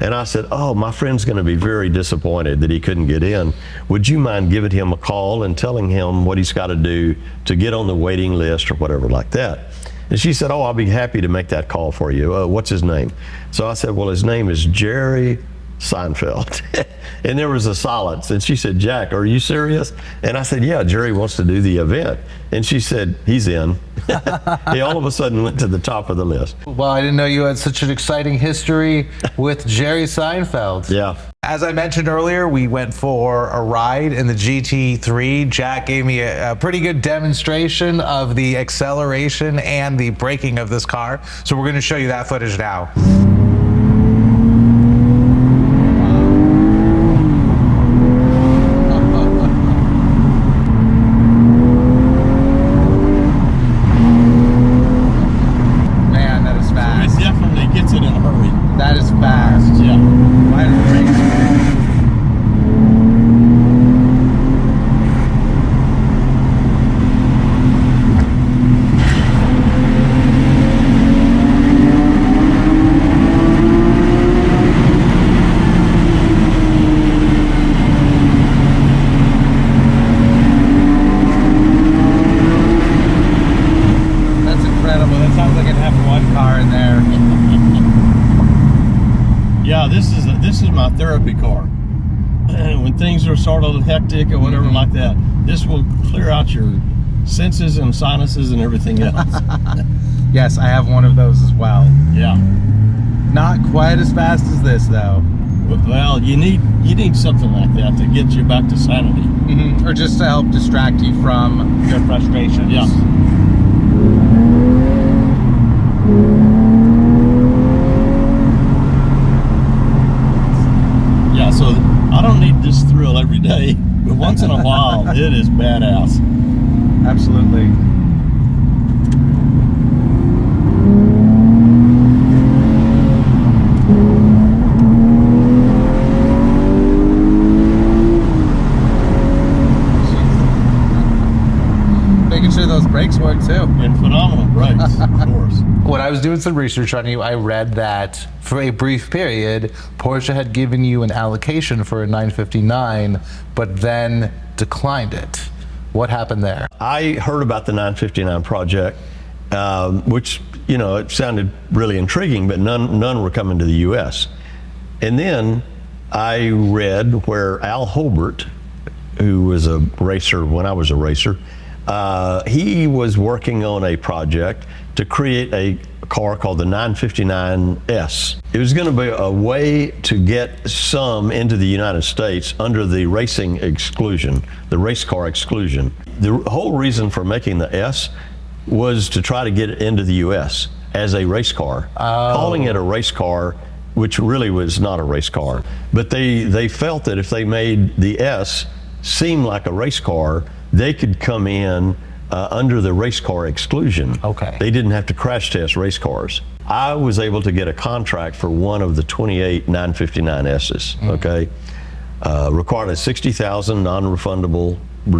And I said, oh, my friend's going to be very disappointed that he couldn't get in. Would you mind giving him a call and telling him what he's got to do to get on the waiting list or whatever like that? And she said, oh, I'll be happy to make that call for you. What's his name? So I said, well, his name is Jerry Seinfeld. And there was a silence. And she said, Jack, are you serious? And I said, yeah, Jerry wants to do the event. And she said, he's in. He all of a sudden went to the top of the list. Well, I didn't know you had such an exciting history with Jerry Seinfeld. Yeah. As I mentioned earlier, we went for a ride in the GT3. Jack gave me a pretty good demonstration of the acceleration and the braking of this car. So we're going to show you that footage now. this is my therapy car. When things are sort of hectic or whatever like that, this will clear out your senses and sinuses and everything else. Yes, I have one of those as well. Yeah. Not quite as fast as this, though. Well, you need something like that to get you back to sanity. Or just to help distract you from your frustrations. Yeah. Yeah, so I don't need this thrill every day, but once in a while, it is badass. Absolutely. Making sure those brakes work too. And phenomenal brakes, of course. When I was doing some research on you, I read that for a brief period, Porsche had given you an allocation for a 959, but then declined it. What happened there? I heard about the 959 project, which, you know, it sounded really intriguing, but none were coming to the U.S. And then I read where Al Holbert, who was a racer when I was a racer, he was working on a project to create a car called the 959S. It was going to be a way to get some into the United States under the racing exclusion, the race car exclusion. The whole reason for making the S was to try to get it into the US as a race car. Calling it a race car, which really was not a race car, but they felt that if they made the S seem like a race car, they could come in under the race car exclusion. Okay. They didn't have to crash test race cars. I was able to get a contract for one of the 28 959S's, okay? Required a $60,000 non-refundable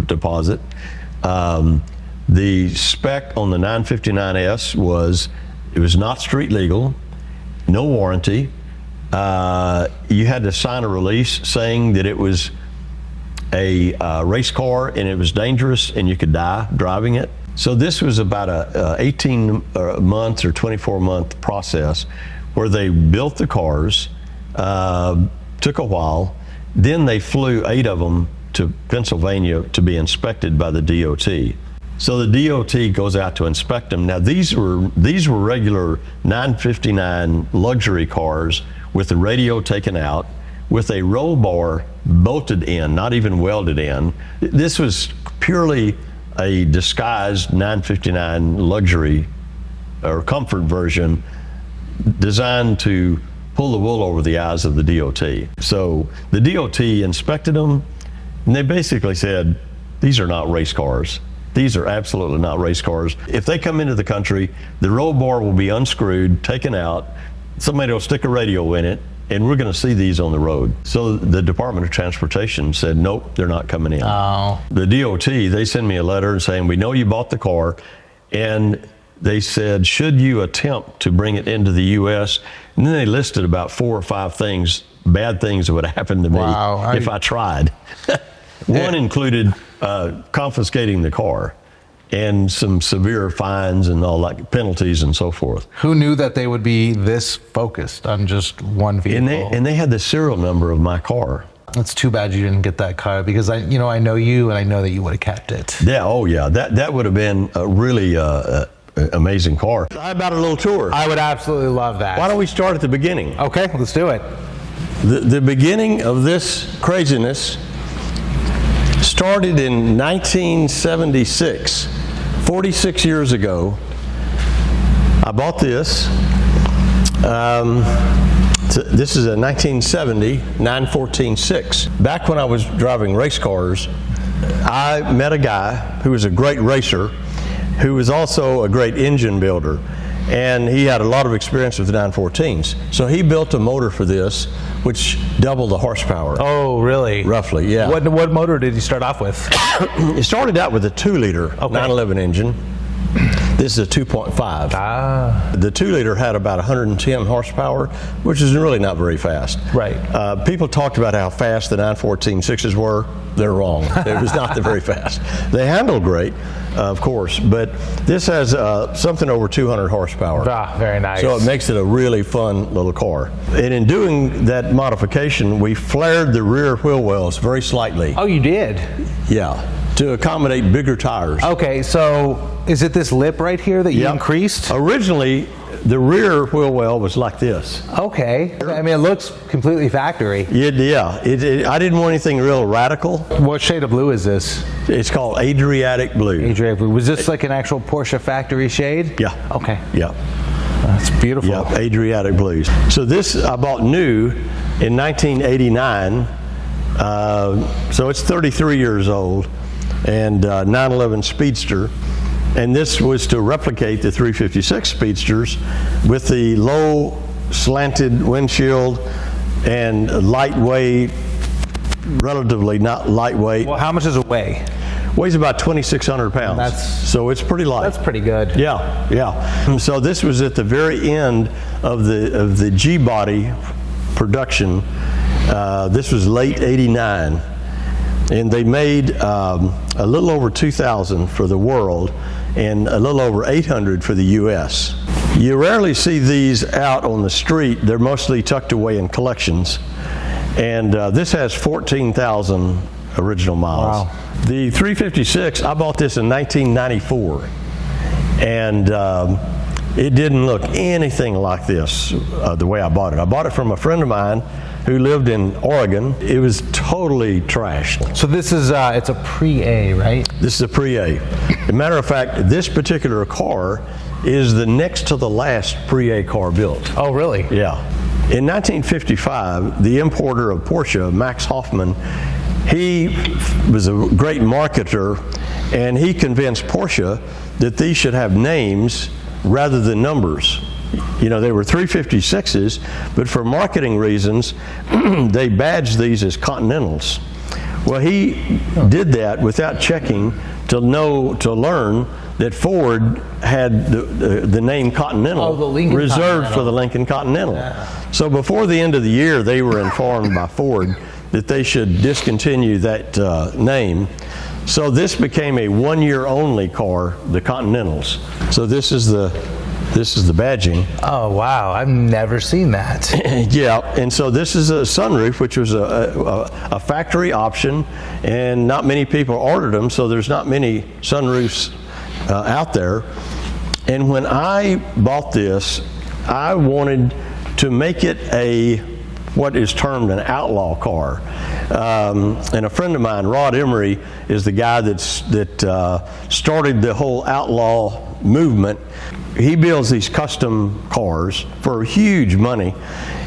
deposit. The spec on the 959S was, it was not street legal, no warranty. You had to sign a release saying that it was a race car and it was dangerous and you could die driving it. So this was about a 18 month or 24 month process where they built the cars, took a while, then they flew 8 of them to Pennsylvania to be inspected by the DOT. So the DOT goes out to inspect them. Now these were regular 959 luxury cars with the radio taken out, with a roll bar bolted in, not even welded in. This was purely a disguised 959 luxury or comfort version designed to pull the wool over the eyes of the DOT. So the DOT inspected them and they basically said, these are not race cars. These are absolutely not race cars. If they come into the country, the roll bar will be unscrewed, taken out, somebody will stick a radio in it, and we're going to see these on the road. So the Department of Transportation said, nope, they're not coming in. Oh. The DOT, they send me a letter saying, we know you bought the car, and they said, should you attempt to bring it into the U.S.? And then they listed about 4 or 5 things, bad things that would happen to me if I tried. One included confiscating the car and some severe fines and all that, penalties and so forth. Who knew that they would be this focused on just one vehicle? And they had the serial number of my car. It's too bad you didn't get that car because I know you and I know that you would have kept it. Yeah, oh yeah, that would have been a really amazing car. How about a little tour? I would absolutely love that. Why don't we start at the beginning? Okay, let's do it. The beginning of this craziness started in 1976, 46 years ago. I bought this. This is a 1970 914-6. Back when I was driving race cars, I met a guy who was a great racer, who was also a great engine builder, and he had a lot of experience with the 914s. So he built a motor for this, which doubled the horsepower. Oh, really? Roughly, yeah. What motor did you start off with? It started out with a 2-liter 911 engine. This is a 2.5. The 2-liter had about 110 horsepower, which is really not very fast. Right. People talked about how fast the 914-6s were. They're wrong. It was not very fast. They handle great, of course, but this has something over 200 horsepower. Very nice. So it makes it a really fun little car. And in doing that modification, we flared the rear wheel wells very slightly. Oh, you did? Yeah, to accommodate bigger tires. Okay, so is it this lip right here that you increased? Originally, the rear wheel well was like this. Okay. I mean, it looks completely factory. I didn't want anything real radical. What shade of blue is this? It's called Adriatic Blue. Adriatic blue. Was this like an actual Porsche factory shade? Yeah. Okay. Yeah. That's beautiful. Yeah, Adriatic Blues. So this I bought new in 1989. So it's 33 years old, and 911 Speedster. And this was to replicate the 356 Speedsters with the low slanted windshield and lightweight, relatively not lightweight. Well, how much does it weigh? Weighs about 2,600 pounds. So it's pretty light. That's pretty good. Yeah, yeah. So this was at the very end of the G-body production. This was late '89. And they made a little over 2,000 for the world and a little over 800 for the U.S. You rarely see these out on the street. They're mostly tucked away in collections. And this has 14,000 original miles. Wow. The 356, I bought this in 1994. And it didn't look anything like this the way I bought it. I bought it from a friend of mine who lived in Oregon. It was totally trashed. So this is, it's a pre-A, right? This is a pre-A. As a matter of fact, this particular car is the next to the last pre-A car built. Oh, really? Yeah. In 1955, the importer of Porsche, Max Hoffman, he was a great marketer, and he convinced Porsche that these should have names rather than numbers. You know, they were 356s, but for marketing reasons, they badged these as Continentals. Well, he did that without checking to learn that Ford had the name Continental reserved for the Lincoln Continental. Yeah. So before the end of the year, they were informed by Ford that they should discontinue that name. So this became a one-year only car, the Continentals. So this is the badging. Oh, wow. I've never seen that. Yeah, and so this is a sunroof, which was a factory option, and not many people ordered them, so there's not many sunroofs out there. And when I bought this, I wanted to make it what is termed an outlaw car. And a friend of mine, Rod Emery, is the guy that started the whole outlaw movement. He builds these custom cars for huge money,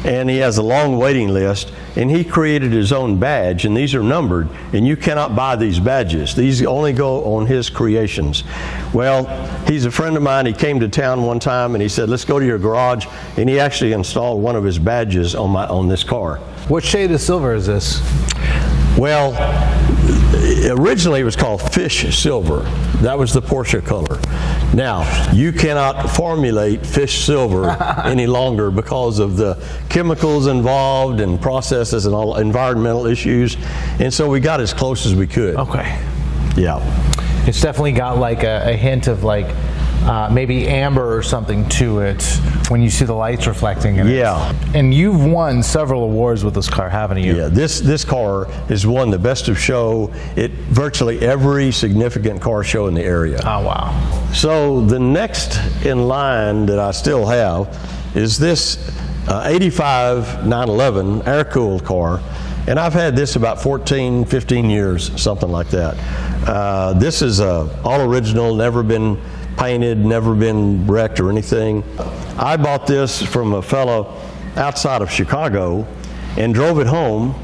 and he has a long waiting list, and he created his own badge, and these are numbered, and you cannot buy these badges. These only go on his creations. Well, he's a friend of mine. He came to town one time, and he said, let's go to your garage, and he actually installed one of his badges on this car. What shade of silver is this? Well, originally it was called fish silver. That was the Porsche color. Now, you cannot formulate fish silver any longer because of the chemicals involved and processes and all environmental issues. And so we got as close as we could. Okay. Yeah. It's definitely got like a hint of like maybe amber or something to it when you see the lights reflecting in it. Yeah. And you've won several awards with this car, haven't you? Yeah, this car has won the best of show at virtually every significant car show in the area. Oh, wow. So the next in line that I still have is this 85 911 air-cooled car. And I've had this about 14, 15 years, something like that. This is all original, never been painted, never been wrecked or anything. I bought this from a fellow outside of Chicago and drove it home,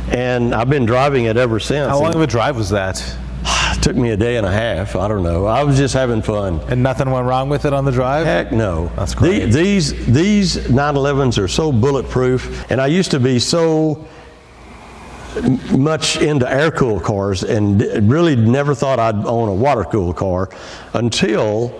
and I've been driving it ever since. How long of a drive was that? It took me a day and a half. I don't know. I was just having fun. And nothing went wrong with it on the drive? Heck no. That's great. These 911s are so bulletproof, and I used to be so much into air-cooled cars and really never thought I'd own a water-cooled car until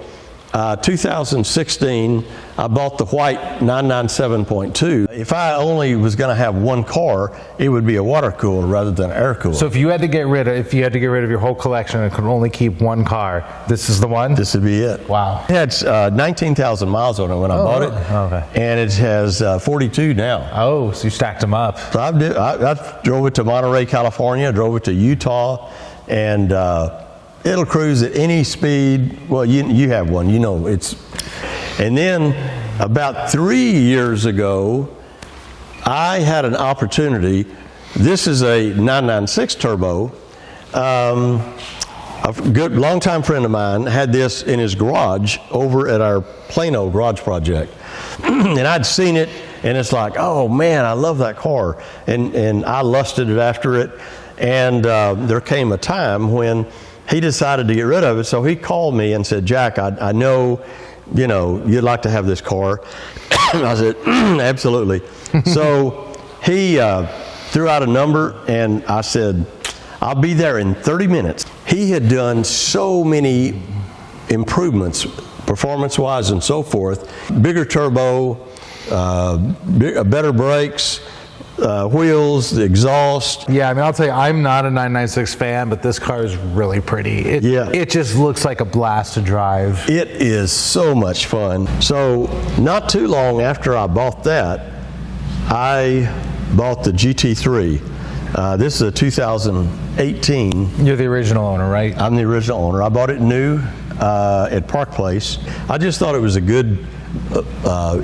2016, I bought the white 997.2. If I only was going to have one car, it would be a water cooler rather than an air cooler. So if you had to get rid of your whole collection and could only keep one car, this is the one? This would be it. Wow. It had 19,000 miles on it when I bought it. Okay. And it has 42 now. Oh, so you stacked them up. So I drove it to Monterey, California, drove it to Utah, and it'll cruise at any speed. Well, you have one, you know it's. And then about 3 years ago, I had an opportunity. This is a 996 turbo. A good longtime friend of mine had this in his garage over at our Plano garage project, and I'd seen it, and it's like, oh man, I love that car, and I lusted it after it, and there came a time when he decided to get rid of it, so he called me and said, Jack, I know, you'd like to have this car. I said, absolutely. So he threw out a number, and I said, I'll be there in 30 minutes. He had done so many improvements, performance-wise and so forth. Bigger turbo, better brakes, wheels, the exhaust. Yeah, I mean, I'll tell you, I'm not a 996 fan, but this car is really pretty. It just looks like a blast to drive. It is so much fun. So not too long after I bought that, I bought the GT3. This is a 2018. You're the original owner, right? I'm the original owner. I bought it new at Park Place. I just thought it was a good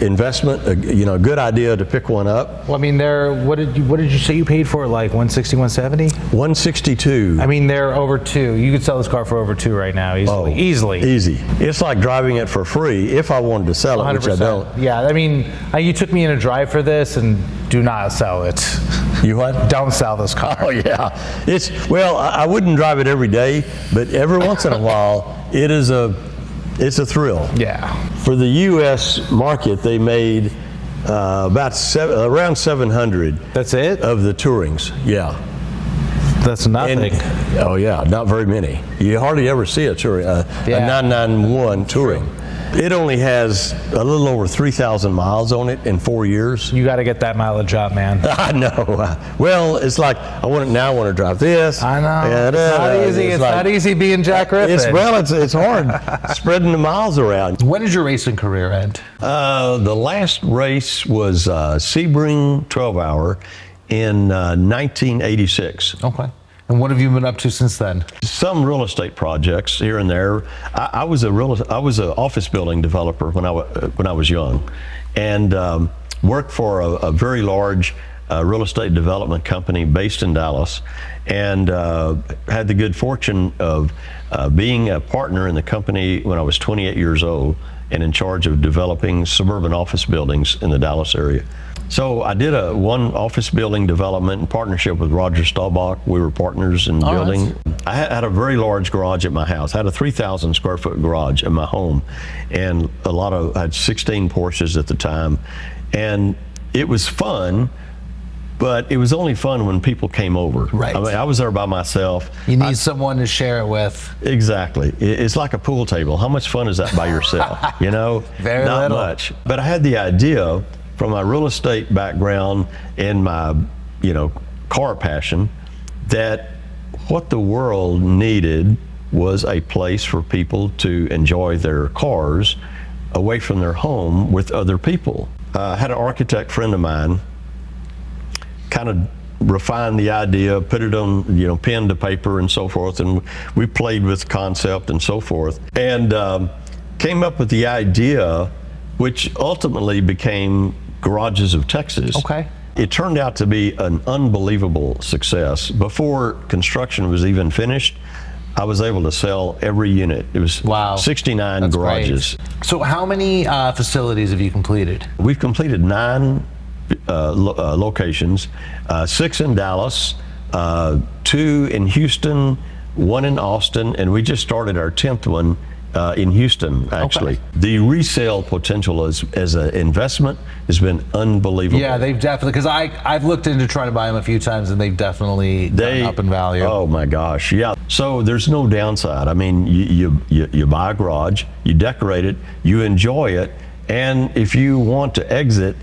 investment, a good idea to pick one up. Well, I mean, what did you say you paid for it? Like 160, 170? 162. I mean, they're over two. You could sell this car for over two right now, easily. Easy. It's like driving it for free if I wanted to sell it, 100%. which I don't. Yeah, I mean, you took me in a drive for this, and do not sell it. You what? Don't sell this car. Oh yeah. I wouldn't drive it every day, but every once in a while, it's a thrill. Yeah. For the U.S. market, they made around 700. That's it? Of the Tourings. Yeah. That's nothing. Oh yeah, not very many. You hardly ever see a Touring, a 991 Touring. It only has a little over 3,000 miles on it in 4 years. You got to get that mileage up, man. I know. Well, it's like I want to drive this. I know. It's not easy. It's not easy being Jack Griffin. It's hard spreading the miles around. When did your racing career end? The last race was Sebring 12-hour in 1986. Okay. And what have you been up to since then? Some real estate projects here and there. I was an office building developer when I was young, and worked for a very large real estate development company based in Dallas, and had the good fortune of being a partner in the company when I was 28 years old and in charge of developing suburban office buildings in the Dallas area. So I did one office building development in partnership with Roger Staubach. We were partners in building. Right. I had a very large garage at my house. I had a 3,000 square foot garage in my home, and I had 16 Porsches at the time, and it was fun. But it was only fun when people came over. Right. I mean, I was there by myself. You need someone to share it with. Exactly. It's like a pool table. How much fun is that by yourself? Very not little. Much. But I had the idea from my real estate background and my, car passion, that what the world needed was a place for people to enjoy their cars away from their home with other people. I had an architect friend of mine kind of refine the idea, put it on, pen to paper and so forth, and we played with concept and so forth, and came up with the idea, which ultimately became Garages of Texas. Okay. It turned out to be an unbelievable success. Before construction was even finished, I was able to sell every unit. It was 69 That's garages. Great. So how many facilities have you completed? We've completed 9 locations, 6 in Dallas, 2 in Houston, 1 in Austin, and we just started our 10th one in Houston, actually. Okay. The resale potential as an investment has been unbelievable. Yeah, they've definitely, because I've looked into trying to buy them a few times, and they've definitely gone up in value. Oh my gosh, yeah. So there's no downside. I mean, you buy a garage, you decorate it, you enjoy it, and if you want to exit,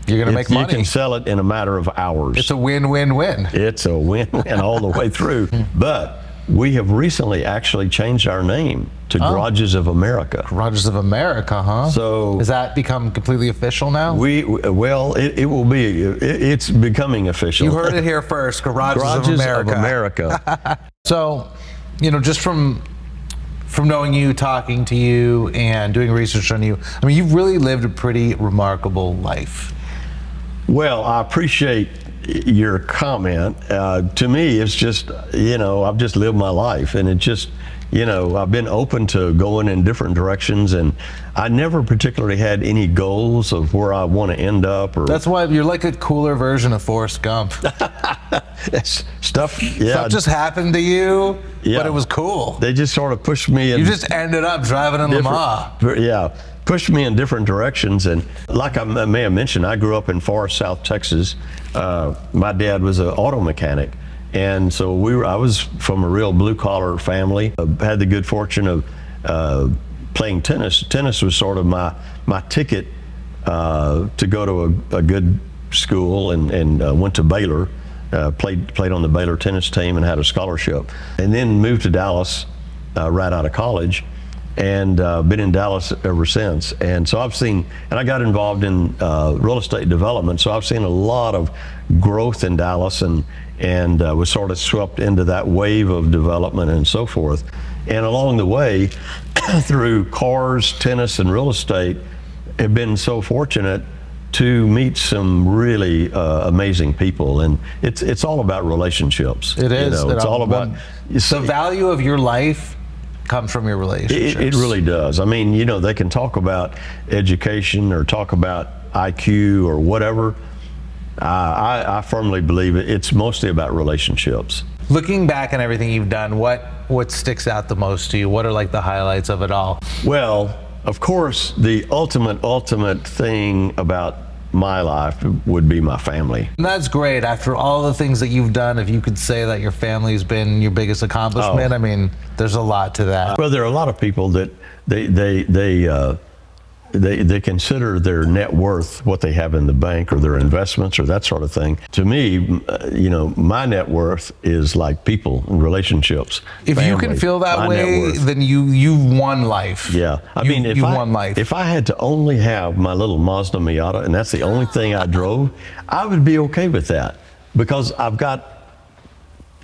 You're going to make money. You can sell it in a matter of hours. It's a win-win-win. It's a win-win all the way through. But we have recently actually changed our name to Garages of America. Garages of America, huh? So has that become completely official now? It will be. It's becoming official. You heard it here first. Garages of America. So, just from knowing you, talking to you, and doing research on you, I mean, you've really lived a pretty remarkable life. Well, I appreciate your comment. To me, it's just, I've just lived my life, and it just, I've been open to going in different directions, and I never particularly had any goals of where I want to end up. That's why you're like a cooler version of Forrest Gump. Stuff just happened to you, yeah, but it was cool. They just sort of pushed me in. You just ended up driving in Lamar. Yeah, pushed me in different directions. And like I may have mentioned, I grew up in far South Texas. My dad was an auto mechanic. And so I was from a real blue collar family. I had the good fortune of playing tennis. Tennis was sort of my ticket to go to a good school, and went to Baylor. Played on the Baylor tennis team and had a scholarship, and then moved to Dallas right out of college, and been in Dallas ever since. And so I've seen, and I got involved in real estate development, so I've seen a lot of growth in Dallas, and was sort of swept into that wave of development and so forth. And along the way, through cars, tennis, and real estate, have been so fortunate to meet some really amazing people, and it's all about relationships. It is. It's all about the value of your life comes from your relationships. It really does. I mean, they can talk about education or talk about IQ or whatever. I firmly believe it's mostly about relationships. Looking back on everything you've done, what sticks out the most to you? What are like the highlights of it all? Well, of course, the ultimate thing about my life would be my family. And that's great. After all the things that you've done, if you could say that your family's been your biggest accomplishment, I mean, there's a lot to that. Well, there are a lot of people that they consider their net worth, what they have in the bank or their investments or that sort of thing. To me, my net worth is like people and relationships. If you can feel that way, then you've won life. Yeah, you've won life. If I had to only have my little Mazda Miata and that's the only thing I drove, I would be okay with that, because I've got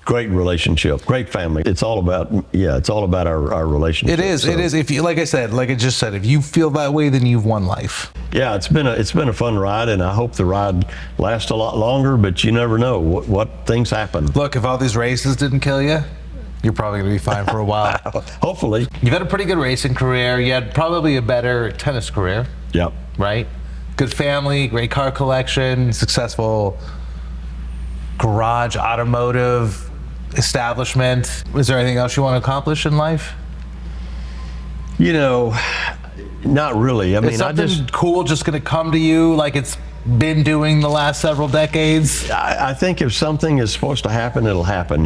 great relationship, great family. It's all about our relationship. It is. If you, like I just said, if you feel that way, then you've won life. Yeah, it's been a fun ride, and I hope the ride lasts a lot longer. But you never know what things happen. Look, if all these races didn't kill you, you're probably going to be fine for a while. Hopefully. You've had a pretty good racing career. You had probably a better tennis career. Yep. Right. Good family, great car collection, successful garage, automotive establishment. Is there anything else you want to accomplish in life? Not really. I mean, something cool just going to come to you like it's been doing the last several decades? I think if something is supposed to happen, it'll happen.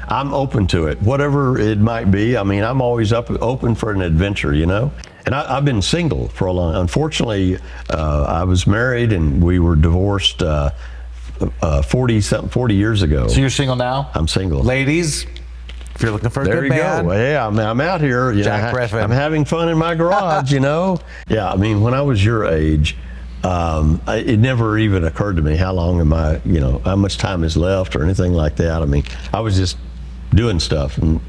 I'm open to it, whatever it might be. I mean, I'm always open for an adventure. And I've been single for a long. Unfortunately, I was married and we were divorced 40 years ago. So you're single now? I'm single. Ladies, if you're looking for a good man. There you go. Yeah, I'm out here. Jack Griffin. I'm having fun in my garage, Yeah, I mean, when I was your age, it never even occurred to me how long how much time is left or anything like that. I mean, I was just doing stuff and,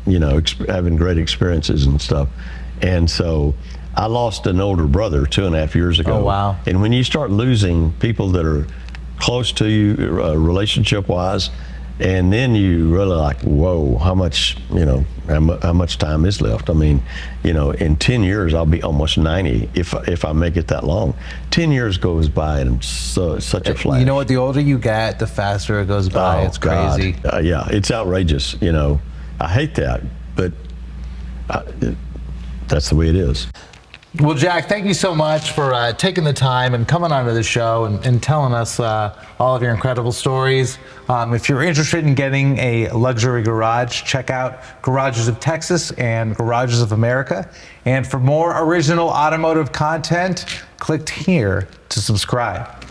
having great experiences and stuff. And so I lost an older brother 2.5 years ago. Oh, wow. And when you start losing people that are close to you relationship wise, and then you really like, whoa, how much time is left? I mean, in 10 years I'll be almost 90 if I make it that long. 10 years goes by and such a flash. You know what, the older you get, the faster it goes by. It's crazy. Yeah, it's outrageous. I hate that, but that's the way it is. Well, Jack, thank you so much for taking the time and coming onto the show and telling us all of your incredible stories. If you're interested in getting a luxury garage, check out Garages of Texas and Garages of America. And for more original automotive content, click here to subscribe.